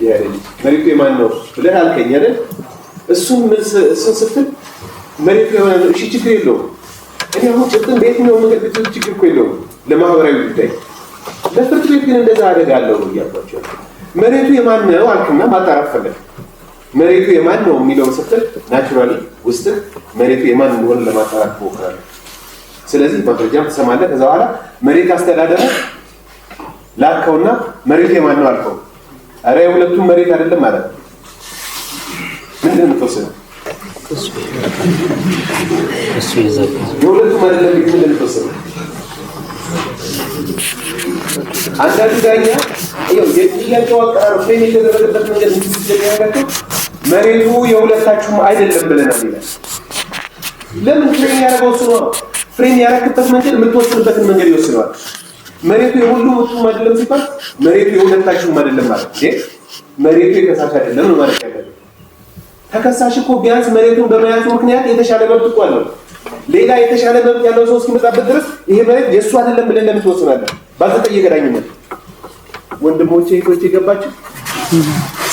[SPEAKER 2] ይያለኝ መሬቱ የማን ነው ብለህ አልከኝ አይደል? እሱን ስትል መሬቱ የማን ነው? እሺ ችግር የለውም። እኔ አሁን ጭጥን በየትኛው መንገድ ብትል ችግር እኮ የለውም ለማህበራዊ ጉዳይ። ለፍርድ ቤት ግን እንደዛ አደጋለሁ እያልኳቸው መሬቱ የማን ነው አልክና ማጣራት ፈለግ። መሬቱ የማን ነው የሚለው ስትል ናቹራሊ ውስጥ መሬቱ የማን እንደሆነ ለማጣራት ትሞክራለህ። ስለዚህ ማስረጃም ትሰማለህ። ከዛ በኋላ መሬት አስተዳደሩ ላከውና መሬቱ የማን ነው አልከው። አረ የሁለቱም መሬት አይደለም ማለት ነው። ምንድን ነው የምትወስነው?
[SPEAKER 4] እሱ ይዘብ
[SPEAKER 2] የሁለቱም አይደለም ምንድን ነው የምትወስነው? አንዳንዱ ዳኛ የጥያቄው አቀራረብ ፍሬም የተደረገበት መንገድ እንደሚያደርገው መሬቱ የሁለታችሁም አይደለም ብለናል ይላል። ለምን ፍሬም ያደረገው እሱ ነው? ፍሬም ያደረግበት መንገድ የምትወስንበትን መንገድ ይወስነዋል። መሬቱ የሁሉም አይደለም ሲባል መሬቱ የሁለታችሁም አይደለም ማለት እንዴ? መሬቱ የከሳሽ አይደለም ነው ማለት ያለው። ተከሳሽ እኮ ቢያንስ መሬቱን በመያዙ ምክንያት የተሻለ መብት እኮ አለው። ሌላ የተሻለ መብት ያለው ሰው እስኪመጣበት ድረስ ይሄ መሬት የእሱ አይደለም ብለን ለምን ትወስናለህ? ባልተጠየቀ ዳኝነት። ወንድሞቼ እህቶቼ ገባችሁ?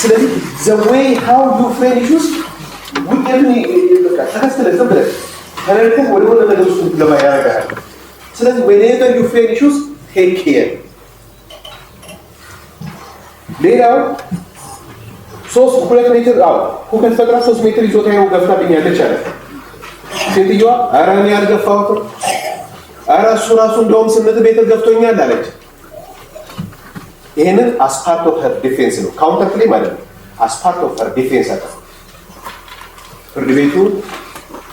[SPEAKER 2] ስለዚህ the way how you frame issues ውጤቱን ተከስተለ ዝም ብለህ ተረድተህ ወደ ሆነ ነገር ውስጥ እንድትገባ ያደርግሃል። ስለዚህ whenever you frame issues take care። ሌላው 2 ሜትር ሁከት ፈጥራ 3 ሜትር ይዞታ ይኸው ገፍታብኛለች አለ። ሴትዮዋ ኧረ እኔ አልገፋሁትም፣ ኧረ እሱ ራሱ እንደውም 8 ሜትር ገፍቶኛል አለች። ይሄንን as part of her defense ነው፣ ካውንተር ክሌም ማለት ነው። as part of her defense አለ። ፍርድ ቤቱ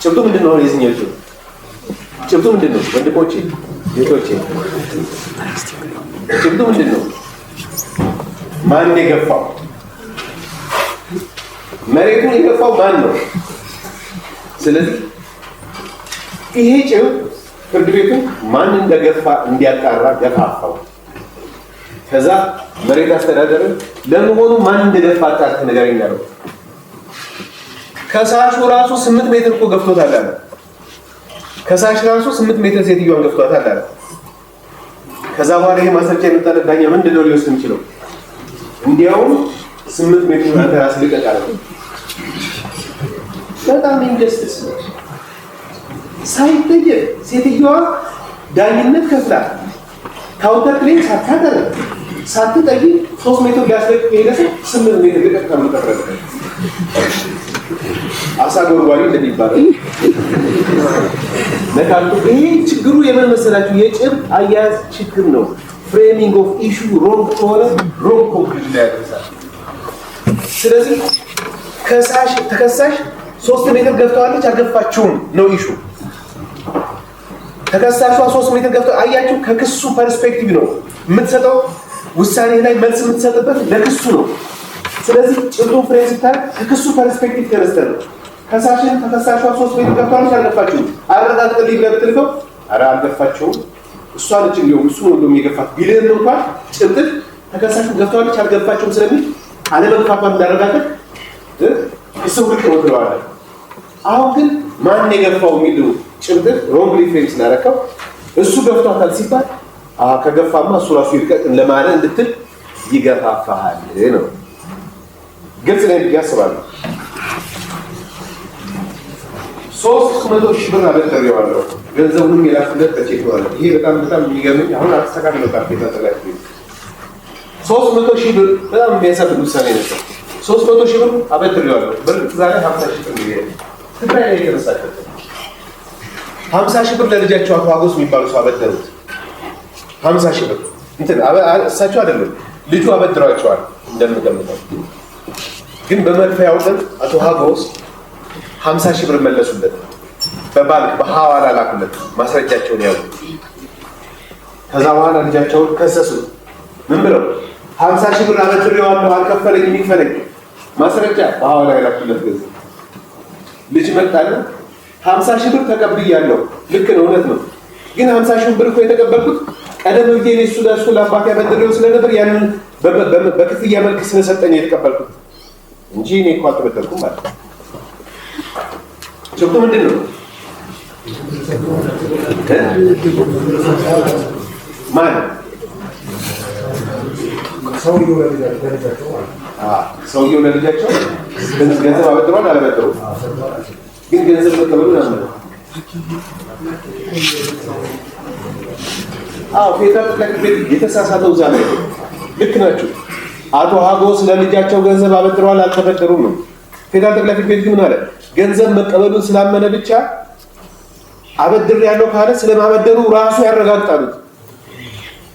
[SPEAKER 2] ጭብጡ ምንድነው? የዚህኛው ጭብጡ ምንድነው? ወንድሞቼ እህቶቼ ጭብጡ ምንድነው? ማን የገፋው? መሬቱን የገፋው ማን ነው? ስለዚህ ይሄ ጭብጥ ፍርድ ቤቱ ማን እንደገፋ እንዲያጣራ ገፋፋው። ከዛ መሬት አስተዳደርን ለመሆኑ ማን እንደገፋ አጣርተህ ንገረኝ አለው። ከሳሹ ራሱ 8 ሜትር እኮ ገፍቶታል አለ። ከሳሽ ራሱ 8 ሜትር ሴትዮዋን ገፍቷታል አለ። ከዛ በኋላ ይሄ ማስረጃ የመጣለት ዳኛ ምንድነው ሊወስድ የሚችለው? እንዲያውም 8 ሜትር አንተ ራስህ ልቀቅ አለ። በጣም ኢንጀስቲስ ነው። ሳይጠየቅ ሴትዮዋ ዳኝነት ከፍላ ካውንተር ክሌም ሳታቀርብ ሳትጠይቅ 3 ሜትር ሊያስለቅቅ የሄደ ሰው 8 ሜትር ልቀቅ ተብሎ ተፈረደ። አሳ ጎርጓሪ እንደሚባለው ለካልኩ ይሄ ችግሩ የምን መሰላችሁ? የጭብጥ አያያዝ ችግር ነው። ፍሬሚንግ ኦፍ ኢሹ ሮንግ ከሆነ ሮንግ ኮንክሉዥን ላይ ያደርሳል። ስለዚህ ተከሳሽ 3 ሜትር ገፍተዋለች አልገፋችሁም ነው ኢሹ። ተከሳሿ 3 ሜትር ገፍተው አያችሁ፣ ከክሱ ፐርስፔክቲቭ ነው የምትሰጠው ውሳኔ ላይ መልስ የምትሰጥበት ለክሱ ነው። ስለዚህ ጭብጡን ፍሬ ስታይ ከክሱ ፐርስፔክቲቭ ተነስተህ ነው። ከሳሽን ተከሳሿ 3 ሜትር ገፍተዋለች አልገፋችሁም አረጋግጠልኝ ብለህ ብትልከው ኧረ አልገፋችሁም እሷ ልጅ እንዲያውም እሱ ነው እንደሚገፋት ቢልህም እንኳን ጭብጥ ተከሳሹ ገፍተዋለች አልገፋችሁም ስለሚል አለመግፋቷን እንዳረጋገጥ እሱ ልክ ነው ትለዋለህ። አሁን ግን ማን የገፋው የሚለው ጭብጥ ሮንግሊ ፍሬም ስላደረከው እሱ ገፍቷታል ሲባል ከገፋማ እሱ ራሱ ይልቀቅ ለማለት እንድትል ይገፋፋሃል ነው። ግልጽ ነው ብዬ አስባለሁ። 300 ሺህ ብር አበድሬዋለሁ ገንዘቡንም የላኩለት በቼክ ነው። ይሄ በጣም የሚገርመኝ አሁን አስተካክለው ካርቴታ ተጋጭ 300 ሺህ ብር በጣም የሚያሳብድ ውሳኔ ነው። 300 ሺህ ብር አበድሬዋለሁ በእርግጥ ዛሬ 50 ሺህ ብር ነው ትግራይ ላይ የተነሳቸው 50 ሺህ ብር ለልጃቸው አቶ ሀጎስ የሚባሉ ሰው አበደሩት። 50 ሺህ ብር እንትን እሳቸው አይደለም ልጁ አበድሯቸዋል እንደምገምተው። ግን በመክፈያው ቀን አቶ ሀጎስ 50 ሺህ ብር መለሱለት። በባንክ በሐዋላ ላኩለት ማስረጃቸውን ያዙ። ከዛ በኋላ ልጃቸውን ከሰሱ። ምን ብለው 50 ሺህ ብር አበድሬዋለሁ አልከፈለኝም ይክፈለኝ ማስረጃ በሐዋላ ያላኩለት ገንዘብ። ልጅ መጣለ 50 ሺህ ብር ተቀብያለሁ። ልክ ነው እውነት ነው። ግን 50 ሺህ ብር እኮ የተቀበልኩት ቀደም ብዬ እሱ ለአባቴ አበድሬው ስለነበር ያንን በክፍያ መልክ ስለሰጠኝ የተቀበልኩት እንጂ እኔ እኮ አልተበደርኩም ማለት ነው። ጭብጡ ምንድን ነው? ማን ሰውየው ለልጃቸው ገንዘብ አበድሯል አልበደሩም? ግን ገንዘብ መቀበሉን አመነ። ፌዴራል ጠቅላይ ፍርድ ቤት የተሳሳተው እዛ ላይ ልክ ናቸው። አቶ ሀጎስ ለልጃቸው ገንዘብ አበድረዋል አልተበደሩም ነው። ፌዴራል ጠቅላይ ፍርድ ቤት ግን ምን አለ? ገንዘብ መቀበሉን ስላመነ ብቻ አበድር ያለው ካለ ስለማበደሩ ራሱ ያረጋግጣሉት።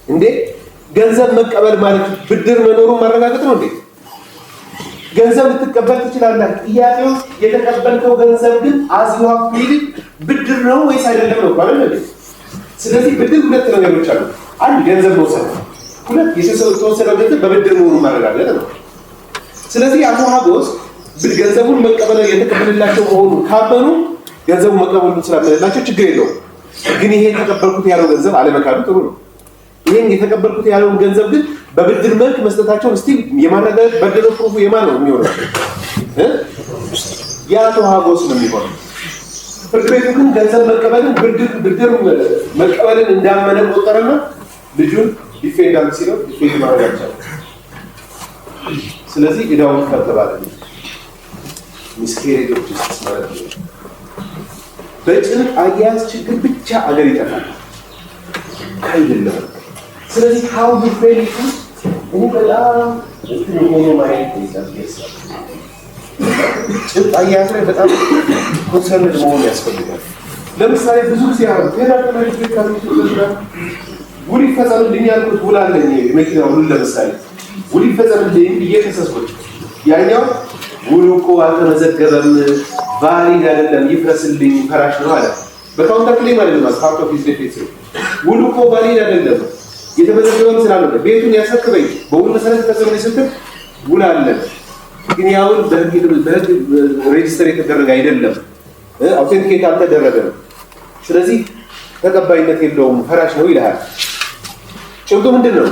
[SPEAKER 2] እንዴ ገንዘብ መቀበል ማለት ብድር መኖሩን ማረጋገጥ ነው እንዴ? ገንዘብ ልትቀበል ትችላለህ። ጥያቄው የተቀበልከው ገንዘብ ግን አዚዋ ፊል ብድር ነው ወይስ አይደለም ነው ማለት ነው። ስለዚህ ብድር ሁለት ነገሮች አሉ። አንድ ገንዘብ መውሰድ፣ ሁለት የተወሰደው ገንዘብ በብድር መሆኑን ማረጋገጥ ነው። ስለዚህ አቶ ሀጎስ ገንዘቡን መቀበል የተቀበልላቸው መሆኑን ካመኑ ገንዘቡን መቀበሉን ስላመነላቸው ችግር የለውም። ግን ይሄ የተቀበልኩት ያለው ገንዘብ አለመካዱ ጥሩ ነው። ይሄን የተቀበልኩት ያለውን ገንዘብ ግን በብድር መልክ መስጠታቸውን እስቲ የማረጋገጥ በደለ ፕሩፍ የማን ነው የሚሆነው? የአቶ ሀጎስ ነው የሚሆነው። ፍርድ ቤቱ ግን ገንዘብ መቀበልን ብድር መቀበልን እንዳመነ ቆጠረና ልጁን ዲፌንዳል ሲለው ዲፌንድ ማድረግ አልቻለም። ስለዚህ ዕዳውን ከተባለ ሚስኬሬጅ ኦፍ ጀስቲስ ማለት ነው። በጭብጥ አያያዝ ችግር ብቻ አገር ይጠፋል አይደለም። ስለዚህ how you frame it እኔ በጣም ሆኖ ማየት ይቻላል። ጭብጥ አያያዝ ላይ በጣም ኮንሰርንድ መሆን ያስፈልጋል። ለምሳሌ ብዙ ጊዜ አሁን ፌዴራል መንግስት ካሉት ውል ይፈጸምልኝ ያልኩት ውል አለኝ የመኪና ውል ለምሳሌ ውል ይፈጸምልኝ ብዬ ተሰስኩት። ያኛው ውሉ እኮ አልተመዘገበም ቫሊድ አይደለም ይፍረስልኝ ፈራሽ ነው አለ። በካውንተር ክሌም አይደለም ፓርት ኦፍ ሂዝ ዲፌንስ ውሉ እኮ ቫሊድ አይደለም የተመዘገበም ስላልሆነ ቤቱን ያስረክበኝ በውል መሰረት ተሰብስበ ስትል ውል አለ ግን ያው በህግ ሬጅስተር የተደረገ አይደለም አውቴንቲኬት አልተደረገም። ስለዚህ ተቀባይነት የለውም ፈራሽ ነው ይልሃል። ጭብጡ ምንድን ነው?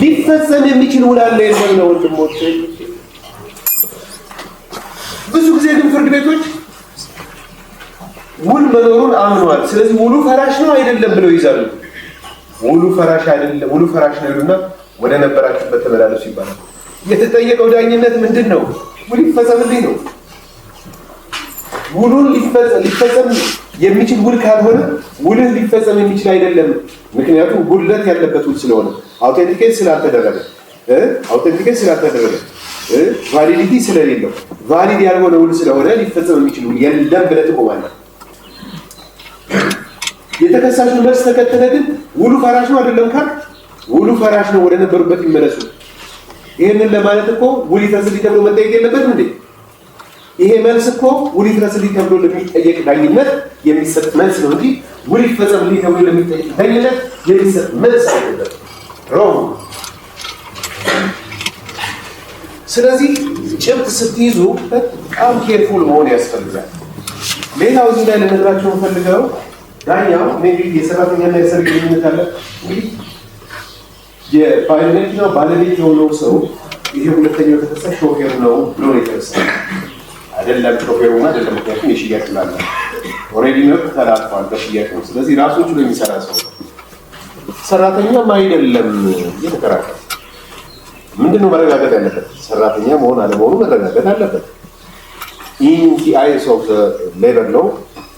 [SPEAKER 2] ሊፈጸም የሚችል ውል አለ የለም ነው ወንድሞቼ። ብዙ ጊዜ ግን ፍርድ ቤቶች ውል መኖሩን አምነዋል። ስለዚህ ውሉ ፈራሽ ነው አይደለም ብለው ይዛሉ። ውሉ ፈራሽ አይደለም፣ ውሉ ፈራሽ ነው ይሉና ወደ ነበራችሁበት ተመላለሱ ይባላል። የተጠየቀው ዳኝነት ምንድን ነው? ውል ይፈጸምልኝ ነው። ውሉን ሊፈጸም የሚችል ውል ካልሆነ ውልህ ሊፈጸም የሚችል አይደለም። ምክንያቱም ጉድለት ያለበት ውል ስለሆነ አውቴንቲኬት ስላልተደረገ ቫሊዲቲ ስለሌለው ቫሊድ ያልሆነ ውል ስለሆነ ሊፈጸም የሚችል ውል የለም ብለህ ትቆማለህ። የተከሳሹን መልስ ተከተለ ግን ውሉ ፈራሽ ነው አይደለም ካል ውሉ ፈራሽ ነው ወደ ነበሩበት ይመለሱ። ይሄንን ለማለት እኮ ውል ይፈጽምልኝ ተብሎ መጠየቅ የለበትም እንዴ? ይሄ መልስ እኮ ውል ይፈጽምልኝ ተብሎ ለሚጠየቅ ዳኝነት የሚሰጥ መልስ ነው እንጂ ውል ይፈጽምልኝ ተብሎ ለሚጠየቅ ዳኝነት የሚሰጥ መልስ አይደለም። ሮም ስለዚህ ጭብጥ ስትይዙ በጣም ኬርፉል መሆን ያስፈልጋል። ሌላው እዚህ ላይ ልነግራችሁ የምፈልገው ዳኛው እንግዲህ የሰራተኛና የሰርግ ግንኙነት አለ። እንግዲህ የባለመኪናው ባለቤት የሆነው ሰው ይሄ ሁለተኛው ተከሳሽ ሾፌር ነው ብሎ ነው የተነሳው። አይደለም ሾፌሩማ አይደለም፣ ምክንያቱም የሽያጭ ስላለ ኦልሬዲ ነው ተላልፏል በሽያጭ ነው። ስለዚህ ራሱ ችሎ የሚሰራ ሰው ሰራተኛም አይደለም እየተከራከረ ምንድነው መረጋገጥ ያለበት? ሰራተኛ መሆን አለመሆኑ መረጋገጥ አለበት። ኢን ዲ አይስ ኦፍ ዘ ሌበር ሎው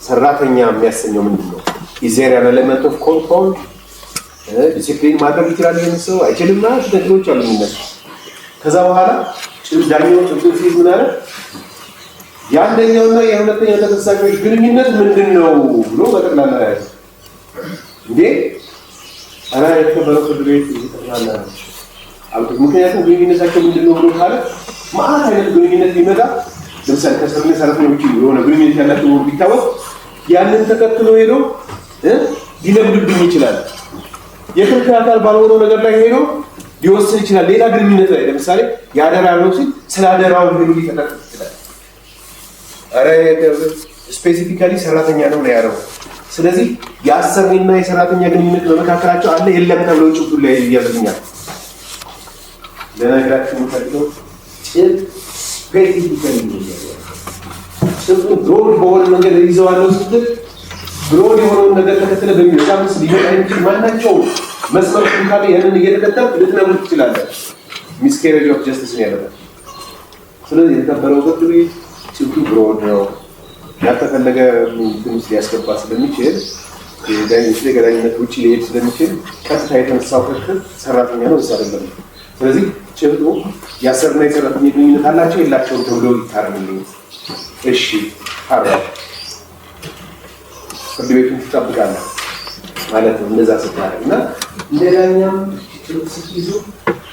[SPEAKER 2] ሰራተኛ የሚያሰኘው ምንድነው? ኢዝ ዜር አን ኤሌመንት ኦፍ ኮንትሮል? ዲሲፕሊን ማድረግ ይችላል የሚሰው አይችልም ማለት ነገሮች አሉ የሚነሱ። ከዛ በኋላ ዳኛው ጥብቅ ሲል ምን አለ? የአንደኛውና የሁለተኛው ተከሳሾች ግንኙነት ምንድነው ብሎ በጠቅላላ ያዘ። እንዴ አና የተከበረው ፍርድ ቤት ይጠቅላላ ምክንያቱም ግንኙነታቸው ምንድነው ብሎ ካለ ማአት አይነት ግንኙነት ሊመጣ ለምሳሌ ከሰርነ ሰራተኞች የሆነ ግንኙነት ያላቸው ቢታወቅ ያንን ተከትሎ ሄዶ ሊለምድብኝ ይችላል። የክርክር አካል ባልሆነው ነገር ላይ ሄዶ ሊወስን ይችላል። ሌላ ግንኙነት ላይ ለምሳሌ ያደራ ነው ሲል ስለ አደራው ሄዶ ሊተናገር ይችላል። አረ ስፔሲፊካሊ ሰራተኛ ነው ያለው። ስለዚህ የአሰሪና የሰራተኛ ግንኙነት በመካከላቸው አለ የለም ተብሎ ጭብጡ ላይ ያዘኛል። ለነገራችሁ የምፈልገው ስፔሲፊካሊ ብሮድ በሆነ መንገድ ይዘዋለው ስትል ብሮድ የሆነውን ነገር ተከትለ በሚወጣ ምስል ሊመጣ የሚችል ማናቸውም መስመር ካለ ያንን እየተከተልክ ልትነግሩት ትችላለህ። ሚስኬሬጅ ኦፍ ጀስቲስ ነው ያለው። ስለዚህ የተከበረው ፍርድ ቤት ጭብጡ ብሮድ ነው ያልተፈለገ ትንሽ ሊያስገባ ስለሚችል ዳኝነት ከዳኝነት ውጭ ሊሄድ ስለሚችል ቀጥታ የተነሳው ክርክር ሰራተኛ ነው እዛ አይደለም። ስለዚህ ጭብጡ የአሰሪና የሰራተኛ ግንኙነት አላቸው የላቸውም ተብሎ ይታረምልኝ። እሺ አራሽ ፍርድ ቤቱን ትጠብቃለህ ማለት ነው። እንደዛ ስታረግ እና እንደዳኛም ጭብጥ ስትይዙ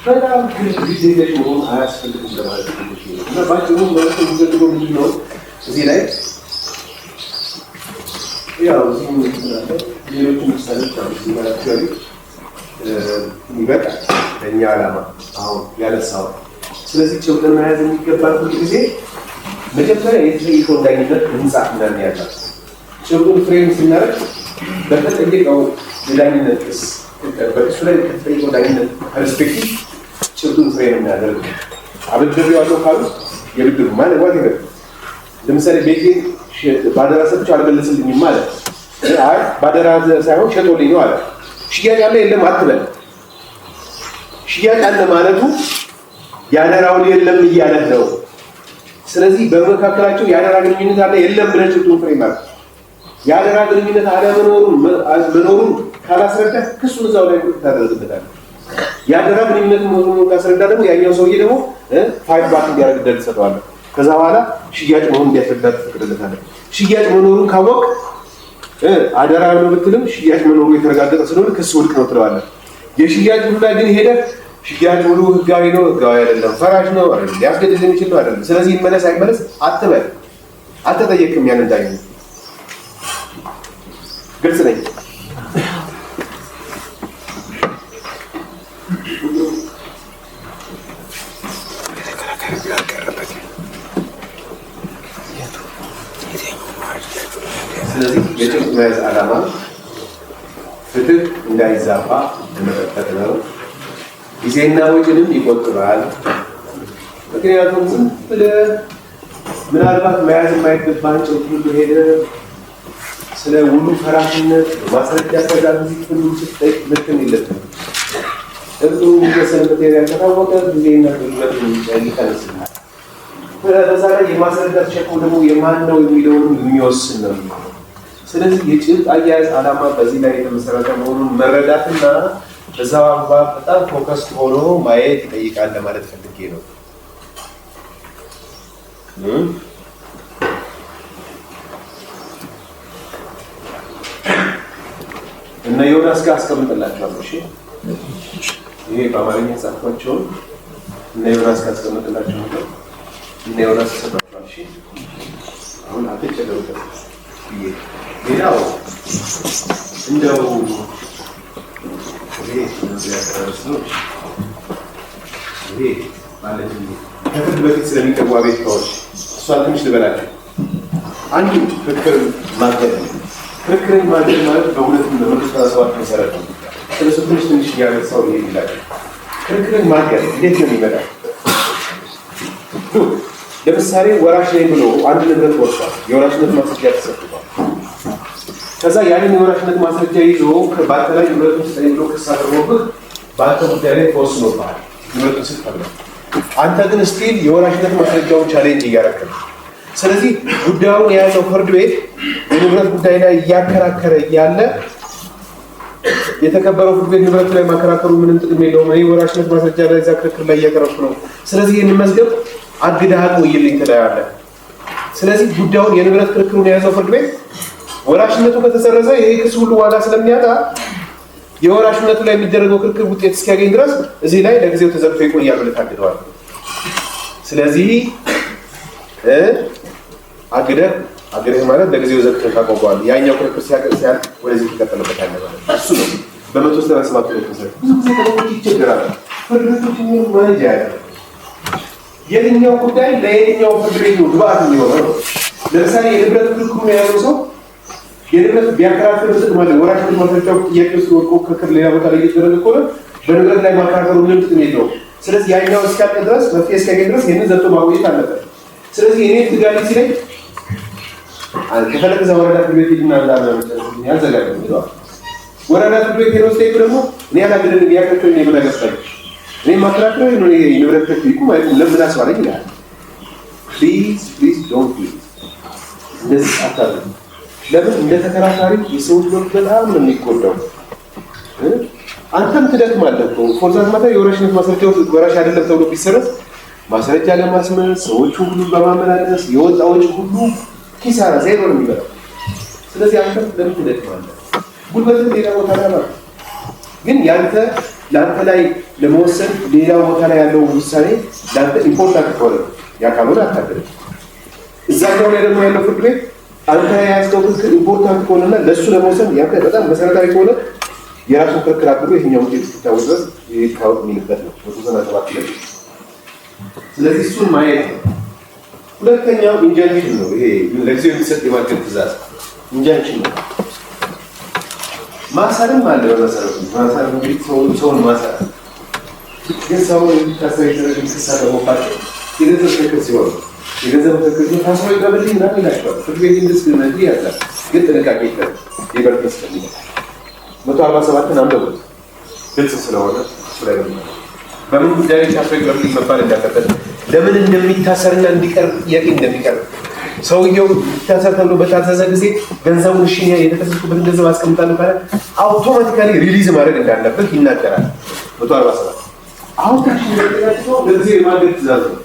[SPEAKER 2] በጣም ግዴለሽ መሆን አያስፈልግም ለማለት ነው። እና ባጭሩ ማለት ነው ምንድን ነው እዚህ ላይ ያው እዚህ ሌሎች ምሳሌዎች አሉ ሲባላቸው ይበቃል ለእኛ ዓላማ አሁን ያነሳው። ስለዚህ ጭብጥን መያዝ የሚገባል ሁሉ ጊዜ መጀመሪያ የተጠየቀው ዳኝነት ህንጻት እንዳን ያለው ጭብጡን ፍሬም ስናደርግ በተጠየቀው የዳኝነት ክስ በእሱ ላይ ከተጠየቀው ዳኝነት ፐርስፔክቲቭ ጭብጡን ፍሬም እናደርግ። አበድር ያለው ካሉ የብድሩ ማለት ዋት ይገር ለምሳሌ ቤቴ ባደራ ሰጥቼ አልመለስልኝም ማለት አይ ባደራ ሳይሆን ሸጦልኝ ነው አለ። ሽያጭ አለ የለም አትበል። ሽያጭ አለ ማለቱ ያደራው የለም እያለ ነው። ስለዚህ በመካከላቸው ያደራ ግንኙነት አለ የለም ብለህ ጭብጡን ፍሬም ማለት ያደራ ግንኙነት አለ መኖሩን ካላስረዳ ክሱን እዛው ላይ ታደርግበታለህ። ያደራ ግንኙነት መኖሩን ካስረዳ ደግሞ ያኛው ሰውዬ ደግሞ ፋይት ባክ እንዲያደርግ ደል ትሰጠዋለህ። ከዛ በኋላ ሽያጭ መሆኑን እንዲያስረዳ ትፈቅድለታለህ። ሽያጭ መኖሩን ካወቅ አደራ ነው ብትልም ሽያጭ መኖሩ የተረጋገጠ ስለሆነ ክስ ውድቅ ነው ትለዋለህ። የሽያጭ ሁሉ ላይ ግን ሄደህ ሽያጭ ሁሉ ህጋዊ ነው ህጋዊ አይደለም ፈራሽ ነው አይደለም ሊያስገድድ የሚችል ነው አይደለም ስለዚህ ይመለስ አይመለስ አትበል። አትጠየቅም። ያንን ዳኝነት ግልጽ ነኝ። ስለዚህ የጭብጥ መያዝ ዓላማ ፍትህ እንዳይዛባ ለመጠበቅ ነው። ጊዜና ወጪንም ይቆጥባል። ምክንያቱም ዝም ብለህ ምናልባት መያዝ የማይገባህን ጭብጥ ሁሉ ሄደህ ስለ ውሉ ፈራሽነት ማስረጃ አስተዳደር ሁሉ ስትጠይቅ ልክም የለብህም። እሱ የሚወሰንበት ከታወቀ ጊዜና ጉልበትን ይቀንስልሃል። በዛ ላይ የማስረዳት ሸክሙ ደግሞ የማን ነው የሚለውን የሚወስን ነው። ስለዚህ የጭብጥ አያያዝ ዓላማ በዚህ ላይ የተመሰረተ መሆኑን መረዳትና በዛው አግባብ በጣም ፎከስ ሆኖ ማየት ይጠይቃል ለማለት ፈልጌ ነው። እና ዮናስ ጋር አስቀምጥላችኋለሁ። እሺ ይሄ በአማርኛ ጻፍኳቸውን እና ዮናስ ጋር አስቀምጥላችኋለሁ። እና ዮናስ ተሰጥቷል። እሺ አሁን አትጨነቁ። ሌላው እንደው ይሄ ማለት ከፍርድ በፊት ስለሚቀርቡ አቤቱታዎች እሷን ትንሽ ልበላችሁ። አንዱ ክርክር ማገድ ነው። ክርክርን ማገድ ማለት በሁለቱም በ137 መሰረት ነው። ስለሱ ትንሽ እያነሳው ይላል። ክርክርን ማገድ እንዴት ነው የሚመጣው? ለምሳሌ ወራሽ ነኝ ብሎ አንድ ንብረት ወርሷል። የወራሽነት ማስረጃ ተሰጥቷል። ከዛ ያንን የወራሽነት ማስረጃ ይዞ በአንተ ላይ ንብረቱን ስጠኝ ብሎ ክስ አቅርቦብህ በአንተ ጉዳይ ላይ ተወስኖብሃል። ንብረቱን ስትፈልግ አንተ ግን ስቲል የወራሽነት ማስረጃውን ቻሌንጅ እያደረክ ነው። ስለዚህ ጉዳዩን የያዘው ፍርድ ቤት የንብረት ጉዳይ ላይ እያከራከረ ያለ የተከበረው ፍርድ ቤት ንብረቱ ላይ ማከራከሩ ምንም ጥቅም የለውም። እኔ ወራሽነት ማስረጃ ላይ እዛ ክርክር ላይ እያቀረብኩ ነው። ስለዚህ ይህን መዝገብ አግደህ አቆይልኝ ትላለህ። ስለዚህ ጉዳዩን የንብረት ክርክሩን የያዘው ፍርድ ቤት ወራሽነቱ ከተሰረዘ ይሄ ክስ ሁሉ ዋጋ ስለሚያጣ የወራሽነቱ ላይ የሚደረገው ክርክር ውጤት እስኪያገኝ ድረስ እዚህ ላይ ለጊዜው ተዘግቶ ይቆያል ብለህ ታግደዋል። ስለዚህ አግደህ ማለት ለጊዜው ዘግተህ ታቆመዋለህ። ያኛው ክርክር ሲያልቅ ወደዚህ ትቀጥልበታለህ ማለት ነው። እሱ ነው በ137 ላይ ተሰራ። ብዙ ጊዜ ተቆጭ ይቸገራል። ፍርድ ቤቶች ምን ማኔጅ ያደርጋል? የትኛው ጉዳይ ለየትኛው ፍርድ ቤት ነው ግብአት የሚሆነው? ለምሳሌ የንብረት ክርክሩን የያዘው ሰው የንብረት ቢያከራክር ጥቅም አለ። ወራሽነት ማስረጃው ጥያቄ ውስጥ ወድቆ ክርክር ሌላ ቦታ ላይ እየተደረገ ከሆነ በንብረት ላይ ማከራከሩ ምንም ጥቅም የለውም። ስለዚህ ያኛው እስኪያልቅ ድረስ መፍትሄ እስኪያገኝ ድረስ ይህንን ዘግቶ ማቆየት አለበት። ስለዚህ እኔ ትጋሊ ሲለኝ ከፈለግ እዛ ወረዳ ፍርድ ቤት ሄድና ያዘጋጅ ይለዋል። ወረዳ ፍርድ ቤት ሄዶ ስቴክ ደግሞ እኔ ያላግድን ቢያከራክር እኔ ምን አገባኝ እኔ ማከራከር ነው የንብረት ክርክር ለምን አስባለኝ ይላል። ፕሊዝ ዶንት ዱ እንደዚህ አታድርጉ። ለምን እንደ ተከራካሪ የሰዎች መብት በጣም ነው የሚጎዳው። አንተም ትደክማለህ እኮ ፎርዛት ማታ የወራሽነት ማስረጃው ወራሽ አይደለም ተብሎ ቢሰረዝ ማስረጃ ለማስመስ ሰዎቹ ሁሉ በማመላለስ የወጣዎች ሁሉ ኪሳራ ዜሮ ነው የሚበላው። ስለዚህ አንተም ለምን ትደክማለህ? ጉልበትን ሌላ ቦታ ላይ ማለት ግን ለአንተ ላይ ለመወሰን ሌላ ቦታ ላይ ያለው ውሳኔ ለአንተ ኢምፖርታንት ከሆነ ያ ካልሆነ አታድርም። እዛኛው ላይ ደግሞ ያለው ፍርድ ቤት አንተ የያዝከው ክርክር ኢምፖርታንት ከሆነና ለእሱ ለመወሰን ያንተ በጣም መሰረታዊ ከሆነ የራሱን ክርክር አድርጎ ይሄኛው ውጤት እስኪታወቅ ድረስ ይታወቅ የሚልበት ነው 137 ላይ። ስለዚህ እሱን ማየት ነው። ሁለተኛው ኢንጀንክሽን ነው። ይሄ ለጊዜው የሚሰጥ የማገድ ትእዛዝ ኢንጀንክሽን ነው። ማሰርም አለ። በመሰረቱ ማሰር እንግዲህ ሰውን ማሰር ግን ሰውን እንዲታሰር የተደረገ ክስ አቅርቦባቸው የገንዘብ ክርክር ሲሆን የገንዘብ ክርክር ሲሆን ታስሮ ይቀበልኝ ምናምን ይላቸዋል። ፍርድ ቤት ኢንዱስትሪ ያዛል። ግን ጥንቃቄ ይላል። የበር ክስ ከሚል 147ን አንብቡት ግልጽ ስለሆነ እሱ ላይ በምን ጉዳይ ላይ ታስሮ ይቀበልኝ መባል እንዳለበት ለምን እንደሚታሰርና እንዲቀርብ ጥያቄ እንደሚቀርብ ሰውየው ይታሰር ተብሎ በታዘዘ ጊዜ ገንዘቡን እሺ የተከሰሱበትን ገንዘብ አስቀምጣለሁ ካለ አውቶማቲካሊ ሪሊዝ ማድረግ እንዳለበት ይናገራል 147። አሁን ታች እንደተናገረው ለዚህ የማገድ ትእዛዝ ነው።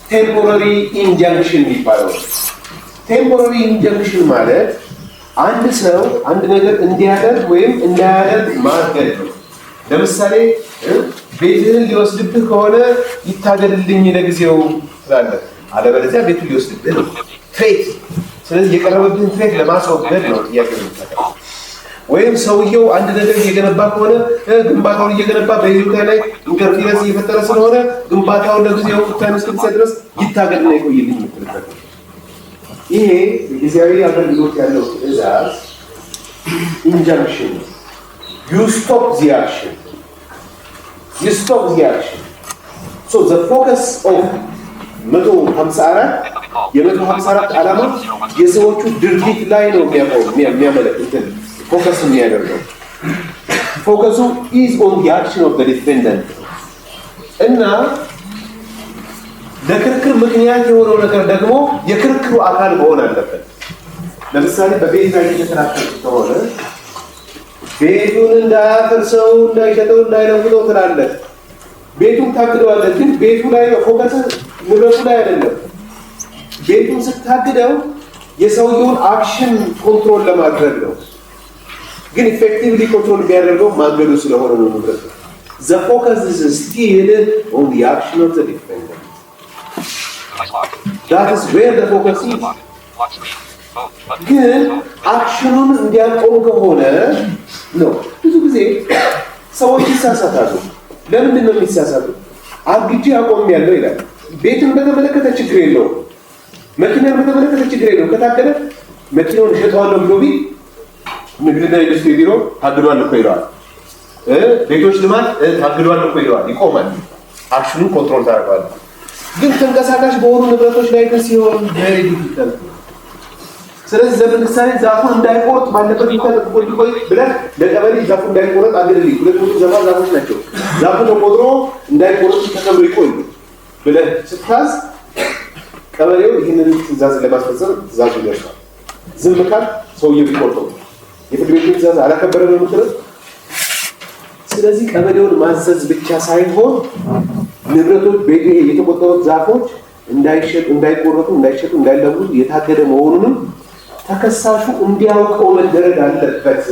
[SPEAKER 2] ቴምፖራሪ ኢንጃንክሽን የሚባለው ቴምፖራሪ ኢንጃንክሽን ማለት አንድ ሰው አንድ ነገር እንዲያደርግ ወይም እንዳያደርግ ማገድ ነው። ለምሳሌ ቤትህን ሊወስድብህ ከሆነ ይታገድልኝ ለጊዜው ትላለህ፣ አለበለዚያ ቤቱን ሊወስድብህ ነው። ትሬት። ስለዚህ የቀረበብህን ትሬት ለማስወገድ ነው ጥያቄ የሚጠቀም። ወይም ሰውየው አንድ ነገር እየገነባ ከሆነ ግንባታውን እየገነባ በህይወት ላይ ኢንተርፌረንስ እየፈጠረ ስለሆነ ግንባታውን ለጊዜው ታይም እስኪደርስ ድረስ ይታገድና ይቆይልኝ የምትልበት ነው። ይሄ ጊዜያዊ አገልግሎት ያለው ትዕዛዝ ኢንጀንክሽን you stop the action so the focus of 154 የ154 ዓላማ የሰዎቹ ድርጊት ላይ ነው የሚያመለክተው ፎከስ የሚያደርገው ፎከሱ is on the action of the defendant እና ለክርክር ምክንያት የሆነው ነገር ደግሞ የክርክሩ አካል መሆን አለበት። ለምሳሌ በቤት ላይ የተከራከረ ከሆነ ቤቱን እንዳያፈርሰው እንዳይሸጠው እንዳይለውጠው ትላለህ። ቤቱን ታግደዋለህ፣ ግን ቤቱ ላይ ፎከስ ንብረቱ ላይ አይደለም። ቤቱን ስታግደው የሰውየውን አክሽን ኮንትሮል ለማድረግ ነው። ግን ኢፌክቲቭሊ ኮንትሮል የሚያደርገው ማገዱ ስለሆነ ነው ንብረቱ። The focus is still on the action of the defendant. That is where the focus is. ግን አክሽኑን እንዲያቆም ከሆነ ነው። ብዙ ጊዜ ሰዎች ይሳሳታሉ። ለምንድን ነው የሚሳሳቱ? አግጄ አቆሜያለሁ ይላል። ቤትን በተመለከተ ችግር የለውም፣ መኪናን በተመለከተ ችግር የለውም። ከታገደ መኪናውን እሸጠዋለሁ ብሎ ቢል ንግድና ኢንዱስትሪ ቢሮ ታግዷል እኮ ይለዋል። ቤቶች ልማት ታግዷል እኮ ይለዋል። ይቆማል። አክሽኑን ኮንትሮል ታደርገዋለህ። ግን ተንቀሳቃሽ በሆኑ ንብረቶች ላይ ግን ሲሆን very difficult። ስለዚህ ለምሳሌ ዛፉን እንዳይቆርጥ ባለበት ቆይ ብለህ ለቀበሌ ዛፉን እንዳይቆርጥ አግድልኝ፣ ሁለት ዛፎች ናቸው፣ ዛፉ ተቆጥሮ እንዳይቆርጥ ተከብሮ ይቆይ ብለህ ስታዝ ቀበሌው ይህንን ትእዛዝ ለማስፈጸም ትእዛዙ ይደርሳል። ዝም ካል ሰውየው ቢቆርጠው የፍርድ ቤት ትእዛዝ አላከበረ ነው የምትለው። ስለዚህ ቀበሌውን ማዘዝ ብቻ ሳይሆን ንብረቶች ቤት የተቆጠሩት ዛፎች እንዳይሸጡ፣ እንዳይቆረጡ፣ እንዳይሸጡ፣ እንዳይለውጡ የታገደ መሆኑንም ተከሳሹ እንዲያውቀው መደረግ አለበት።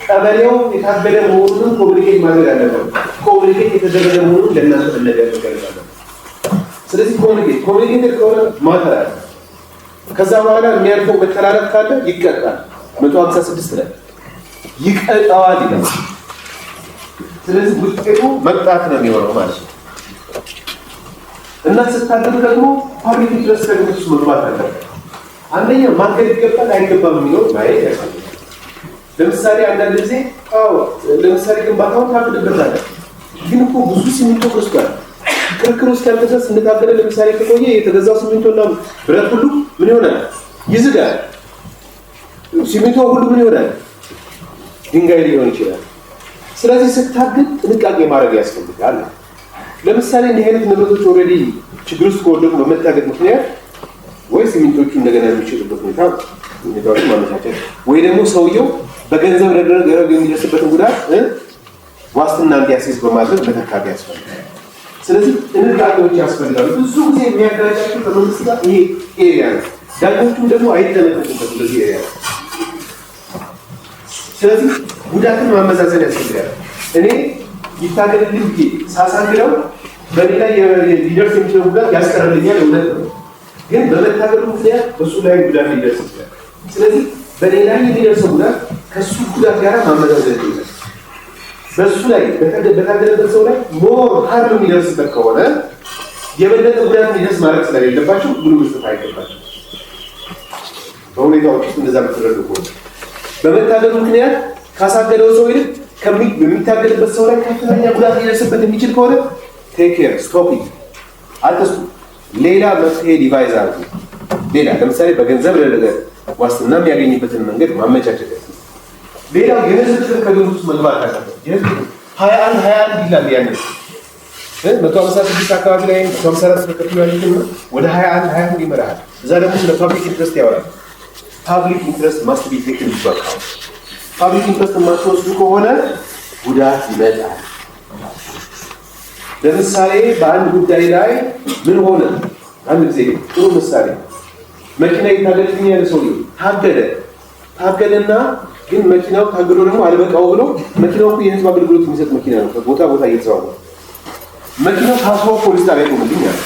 [SPEAKER 2] ቀበሌው የታገደ መሆኑንም ኮሚኒኬት ማድረግ አለበት። ኮሚኒኬት የተደረገ መሆኑን ለእናንተ መነገር አለበት። ስለዚህ ኮሚኒኬት ከሆነ ማተር አለ። ከዛ በኋላ የሚያልፈው መተላለፍ ካለ ይቀጣል። 156 ላይ ይቀጣዋል ይላል። ስለዚህ ውጤቱ መቅጣት ነው የሚሆነው ማለት ነው። እና ስታገዱ ደግሞ ፓብሊክ ኢንትረስት ከግምት ውስጥ መግባት አለበት። አንደኛ ማገድ ይገባል አይገባም የሚለው ማየት ያስፈልጋል። ለምሳሌ አንዳንድ ጊዜ ለምሳሌ ግንባታውን ታግድበታለህ፣ ግን እኮ ብዙ ሲሚንቶ ወስዷል። ክርክር ውስጥ ያልተሰስ እንደታገደ ለምሳሌ ከቆየ የተገዛው ሲሚንቶና ብረት ሁሉ ምን ይሆናል? ይዝጋል። ሲሚንቶ ሁሉ ምን ይሆናል? ድንጋይ ሊሆን ይችላል። ስለዚህ ስታግድ ጥንቃቄ ማድረግ ያስፈልጋል። ለምሳሌ እንዲህ አይነት ንብረቶች ኦልሬዲ ችግር ውስጥ ከወደቁ በመታገድ ምክንያት ወይ ሲሚንቶቹ እንደገና የሚችሉበት ሁኔታዎችን ማመቻቸት ወይ ደግሞ ሰውየው በገንዘብ ደረጃ የሚደርስበትን ጉዳት ዋስትና እንዲያስይዝ በማድረግ መተካት ያስፈልጋል። ስለዚህ ጥንቃቄዎች ያስፈልጋሉ። ብዙ ጊዜ የሚያጋጫቸው በመንግስት ጋር ይሄ ኤሪያ ነው። ዳኞቹም ደግሞ አይጠነቀቁበት በዚህ ኤሪያ ነው። ስለዚህ ጉዳትን ማመዛዘን ያስፈልጋል። እኔ ይታገድልኝ ብዬ ሳሳግደው በእኔ ላይ ሊደርስ የሚችለው ጉዳት ያስቀርልኛል፣ እውነት ነው። ግን በመታገዱ ምክንያት በሱ ላይ ጉዳት ሊደርስ ይችላል። ስለዚህ በእኔ ላይ የሚደርሰው ጉዳት ከሱ ጉዳት ጋር ማመዛዘን ይችላል። በሱ ላይ በታገደበት ሰው ላይ ሞር ሀርም የሚደርስበት ከሆነ የበለጠ ጉዳት ሊደርስ ማድረግ ስለሌለባቸው ሙሉ መስጠት አይገባቸው። በሁኔታዎች ውስጥ እንደዛ በተደረገ ከሆነ በመታገዱ ምክንያት ካሳገደው ሰው ይልቅ በሚታገድበት ሰው ላይ ከፍተኛ ጉዳት ሊደርስበት የሚችል ከሆነ ቴክ ኬር ስቶፕ አትስቱ። ሌላ መፍትሄ ዲቫይዝ አድርጉ። ሌላ ለምሳሌ በገንዘብ ለነገ ዋስትና የሚያገኝበትን መንገድ ማመቻቸት። ሌላው የህዝብ ጥቅም ከግምት ውስጥ መግባት አለበት። የህዝብ 21 ይላል ያንን 156 አካባቢ ላይ 154 ተከትሎ ያሉትን ወደ 21 ይመራል። እዛ ደግሞ ስለ ፓብሊክ ኢንትረስት ያወራል። ፓብሊክ ኢንትረስት ማስት ቢ ቴክን ኢንቱ አካውንት። ፓብሊክ ኢንትረስት የማትወስዱ ከሆነ ጉዳት ይመጣል። ለምሳሌ በአንድ ጉዳይ ላይ ምን ሆነ? አንድ ጊዜ ጥሩ ምሳሌ መኪና ይታገድልኝ ያለ ሰው ታገደና ግን መኪናው ታግዶ ደግሞ አልበቃው ብሎ መኪናው የህዝብ አገልግሎት የሚሰጥ መኪና ነው። ከቦታ ቦታ እየተዘዋወረ መኪናው ታስሮ ፖሊስ ጣቢያ ቆምልኝ አለ።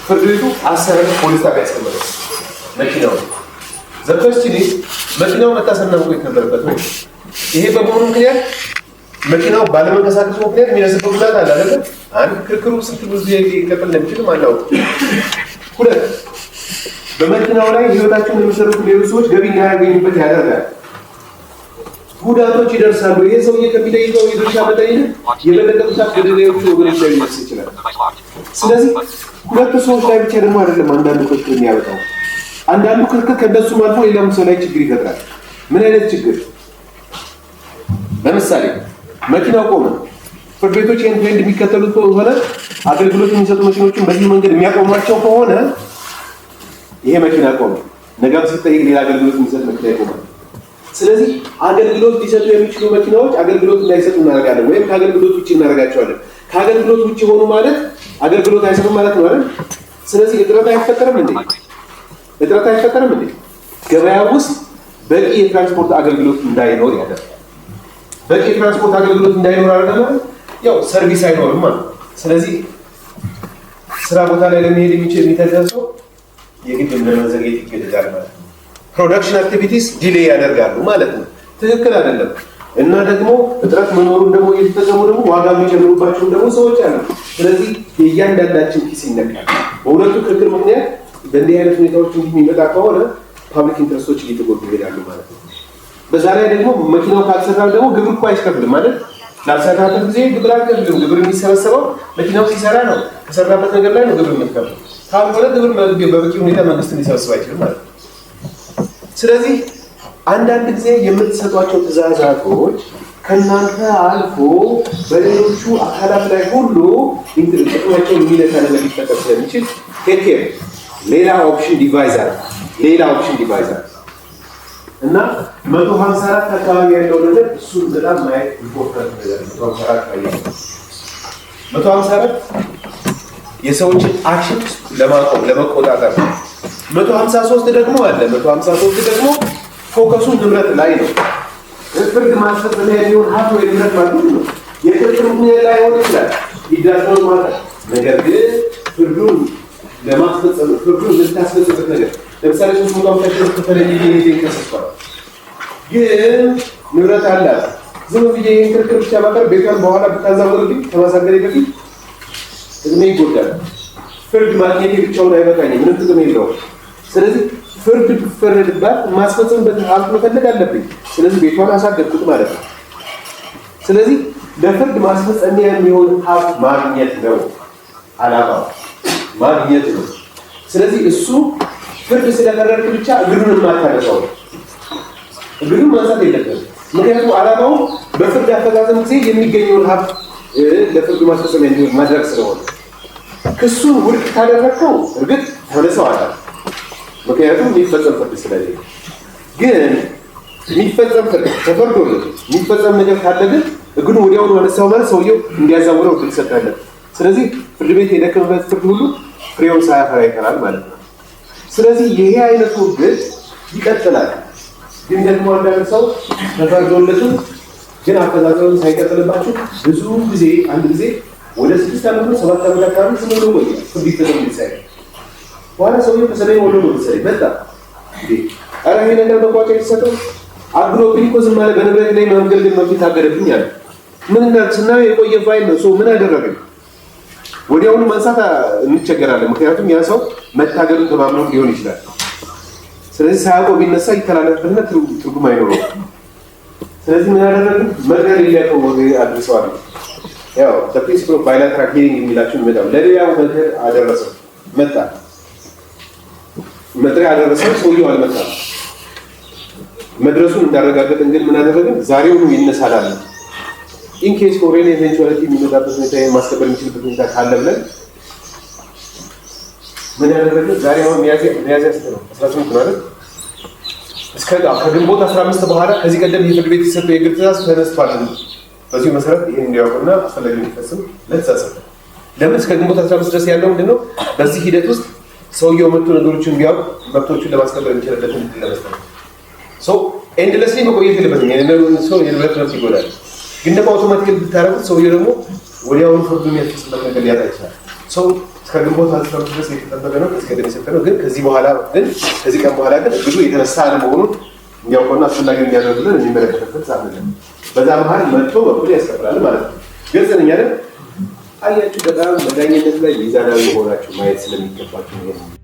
[SPEAKER 2] ፍርድ ቤቱ አሰረ፣ ፖሊስ ጣቢያ ያስቀመጠው መኪናው ዘፈስቲኒ መኪናው መታሰርና መቆየት ነበረበት ነው። ይሄ በመሆኑ ምክንያት መኪናው ባለመንቀሳቀሱ ምክንያት የሚደርስበት ጉዳት አለ አይደል? አንድ ክርክሩ ስንት ጊዜ ሊቀጥል እንደሚችል ማናውቅ። ሁለት በመኪናው ላይ ህይወታቸውን የሚሰሩት ሌሎች ሰዎች ገቢ እንዳያገኙበት ያደርጋል። ጉዳቶች ይደርሳሉ። ይሄ ሰውዬ ከሚጠይቀው የድርሻ መጠን የበለጠ ጉዳት ወደ ሌሎቹ ወገኖች ላይ ሊደርስ ይችላል። ስለዚህ ሁለቱ ሰዎች ላይ ብቻ ደግሞ አይደለም አንዳንዱ ክርክር የሚያመጣው። አንዳንዱ ክርክር ከእነሱም አልፎ ሌላም ሰው ላይ ችግር ይፈጥራል። ምን አይነት ችግር? ለምሳሌ መኪናው ቆመ። ፍርድ ቤቶች ይህን ትሬንድ የሚከተሉት ከሆነ አገልግሎት የሚሰጡ መኪኖችን በዚህ መንገድ የሚያቆሟቸው ከሆነ ይሄ መኪና ቆመ፣ ነገም ሲጠይቅ ሌላ አገልግሎት የሚሰጥ መኪና ይቆማል። ስለዚህ አገልግሎት ሊሰጡ የሚችሉ መኪናዎች አገልግሎት እንዳይሰጡ እናደርጋለን፣ ወይም ከአገልግሎት ውጭ እናደርጋቸዋለን። ከአገልግሎት ውጭ ሆኑ ማለት አገልግሎት አይሰጡም ማለት ነው አይደል? ስለዚህ እጥረት አይፈጠርም እንዴ? እጥረት አይፈጠርም እንዴ? ገበያ ውስጥ በቂ የትራንስፖርት አገልግሎት እንዳይኖር ያደርጋል። በቂ የትራንስፖርት አገልግሎት እንዳይኖር አደረገ ያው ሰርቪስ አይኖርም ማለት። ስለዚህ ስራ ቦታ ላይ ለመሄድ የሚተሰው የግድ ለመዘግየት ይገደዳል ማለት ነው። ፕሮዳክሽን አክቲቪቲስ ዲሌይ ያደርጋሉ ማለት ነው። ትክክል አይደለም። እና ደግሞ እጥረት መኖሩን ደግሞ እየተጠቀሙ ደግሞ ዋጋ የሚጨምሩባቸው ደግሞ ሰዎች አሉ። ስለዚህ የእያንዳንዳችን ኪስ ይነካል። በሁለቱ ክርክር ምክንያት በእንዲህ አይነት ሁኔታዎች እንዲህ የሚመጣ ከሆነ ፓብሊክ ኢንትረስቶች እየተጎዱ ይሄዳሉ ማለት ነው። በዛ ላይ ደግሞ መኪናው ካልሰራ ደግሞ ግብር እኮ አይከፍልም ማለት ላልሰራበት ጊዜ ግብር አልከፍልም። ግብር የሚሰበሰበው መኪናው ሲሰራ ነው። ከሰራበት ነገር ላይ ነው ግብር የምትከፍለው። ካልሆነ ግብር በበቂ ሁኔታ መንግስት ሊሰበስብ አይችልም ማለት ነው። ስለዚህ አንዳንድ ጊዜ የምትሰጧቸው ትዕዛዛቶች ከእናንተ አልፎ በሌሎቹ አካላት ላይ ሁሉ ጥቅማቸው የሚነካ ነገር ሊፈጠር ስለሚችል ቴኬር ሌላ ኦፕሽን ዲቫይዘር እና 154 አካባቢ ያለው ነገር እሱን በጣም ማየት ኢምፖርታንት ነገር ነው። 154 የሰዎችን አክሽን ለመቆጣጠር ነው። 153 ደግሞ አለ። 153 ደግሞ ፎከሱን ንብረት ላይ ነው። ፍርድ ማስፈጸሚያ የሚሆን ሀብት ወይ ንብረት ማለት ነው። የክርክር ምክንያት ላይ ሆን ይችላል ይዳሰው ማለት ነገር ግን ፍርዱን ለማስፈጸም ፍርዱን ልታስፈጽምበት ነገር ለምሳሌ 350 ሺህ ተፈለኝ ጊዜ ይከሰሳል። ግን ንብረት አላት። ዝም ብዬ ይሄን ክርክር ብቻ ማቀር ቤቷን በኋላ ብታዛወርብኝ ከማሳገሬ በፊት ጥቅሜ ይጎዳል። ፍርድ ማግኘት ብቻውን አይበቃኝም፣ ምንም ጥቅም የለውም። ስለዚህ ፍርድ ቢፈረድባት ማስፈጸምበት ሀብት መፈለግ አለብኝ። ስለዚህ ቤቷን አሳገድኩት ማለት ነው። ስለዚህ ለፍርድ ማስፈጸሚያ የሚሆን ሀብት ማግኘት ነው አላማው፣ ማግኘት ነው። ስለዚህ እሱ ፍርድ ስለፈረድክ ብቻ እግሩን የማታነሳው እግሩን ማንሳት የለበትም። ምክንያቱም አላማው በፍርድ አፈጻጸም ጊዜ የሚገኘውን ሀብት ለፍርድ ማስፈጸሚያ እንዲሆን ማድረግ ስለሆነ ክሱን ውድቅ ካደረግከው እርግጥ ተነሳዋል። ምክንያቱም የሚፈጸም ፍርድ ስለሌለ። ግን የሚፈጸም ፍርድ ተፈርዶለት የሚፈጸም ነገር ካለ ግን እግሩ ወዲያውኑ አነሳው ማለት ሰውየው እንዲያዛውረው እድል ሰጥተለት። ስለዚህ ፍርድ ቤት የደከመበት ፍርድ ሁሉ ፍሬውን ሳያፈራ ይቀራል ማለት ነው። ስለዚህ ይሄ አይነቱ ህግ ይቀጥላል። ግን ደግሞ አንዳንድ ሰው ተፈርዶለትም ግን አፈጻጸሙን ሳይቀጥልባችሁ ብዙ ጊዜ አንድ ጊዜ ወደ 6 ዓመት ነው 7 ዓመት አካባቢ ዝም ብሎ ቆየ። ፍርድ ተደረገ ይሳይ ዋና ሰውየው ከሰሜን ወሎ ነው መሰለኝ መጣ። ኧረ ይሄ ነገር መቋጫ ይሰጠው አግሮብኝ እኮ ዝም ማለት በንብረት ላይ ማገልገል መብት ታገደብኝ አለ። ምን እንዳልስና የቆየ ፋይል ነው። ሰው ምን አደረገኝ? ወዲያውኑ ማንሳት እንቸገራለን። ምክንያቱም ያ ሰው መታገዱን ተማምኖ ሊሆን ይችላል። ስለዚህ ሳያውቀው ቢነሳ ይተላለፍና ትርጉም አይኖረውም። ስለዚህ ምን አደረግን? መርገር ሊያቀው ወደ አድርሰዋል። ያው ፕሪንሲፕል ኦፍ ባይላተራል ሂሪንግ የሚላችሁን መጣው ለሌላው ነገር አደረሰው መጣ መጥሪያ አደረሰው። ሰውየው አልመጣም። መድረሱን እንዳረጋገጠ እንግዲህ ምን አደረግን? ዛሬውኑ ይነሳላል። ኢንኬስ ፎሬን ኢቨንቹዋሊቲ የሚመጣበት ሁኔታ ማስከበር የሚችልበት ሁኔታ ካለ ብለን ምን ያደረግን? ዛሬ አሁን ሚያዝያ ነው 18 ማለት እስከ ከግንቦት 15 በኋላ ከዚህ ቀደም የፍርድ ቤት የተሰጠው የእግር ትዕዛዝ ተነስቷል። በዚህ መሰረት ይሄን እንዲያውቁና አስፈላጊ እንዲፈጽም ለተሳሰበ ለምን እስከ ግንቦት 15 ድረስ ያለው ምንድነው? በዚህ ሂደት ውስጥ ሰውየው መጥቶ ነገሮችን ቢያውቅ መብቶቹን ለማስከበር የሚችልበትን እድል ለመስጠት ሰው ኤንድለስሊ መቆየት የለበትም። ሰው የንብረት መብት ይጎዳል። ግን ደግሞ አውቶማቲካሊ ብታረጉት ሰውየው ደግሞ ወዲያውኑ ፍርዱን የሚያስፈጽምበት ነገር ሊያጣ ይችላል። ሰው እስከ ግንቦት 15 ድረስ የተጠበቀ ነው። ከዚህ ቀደም የሰጠ ነው። ግን ከዚህ ቀን በኋላ ግን እግዱ የተነሳ አለመሆኑን እንዲያውቀውና አስፈላጊ እንዲያደርግልን የሚመለከትበት ሰዓት ነው። በዛ መሀል መጥቶ በኩል ያስከፍላል ማለት ነው። ግልጽ ነኝ አይደል? አያችሁ፣ በጣም በዳኝነት ላይ ሚዛናዊ የሆናችሁ ማየት ስለሚገባችሁ ነው።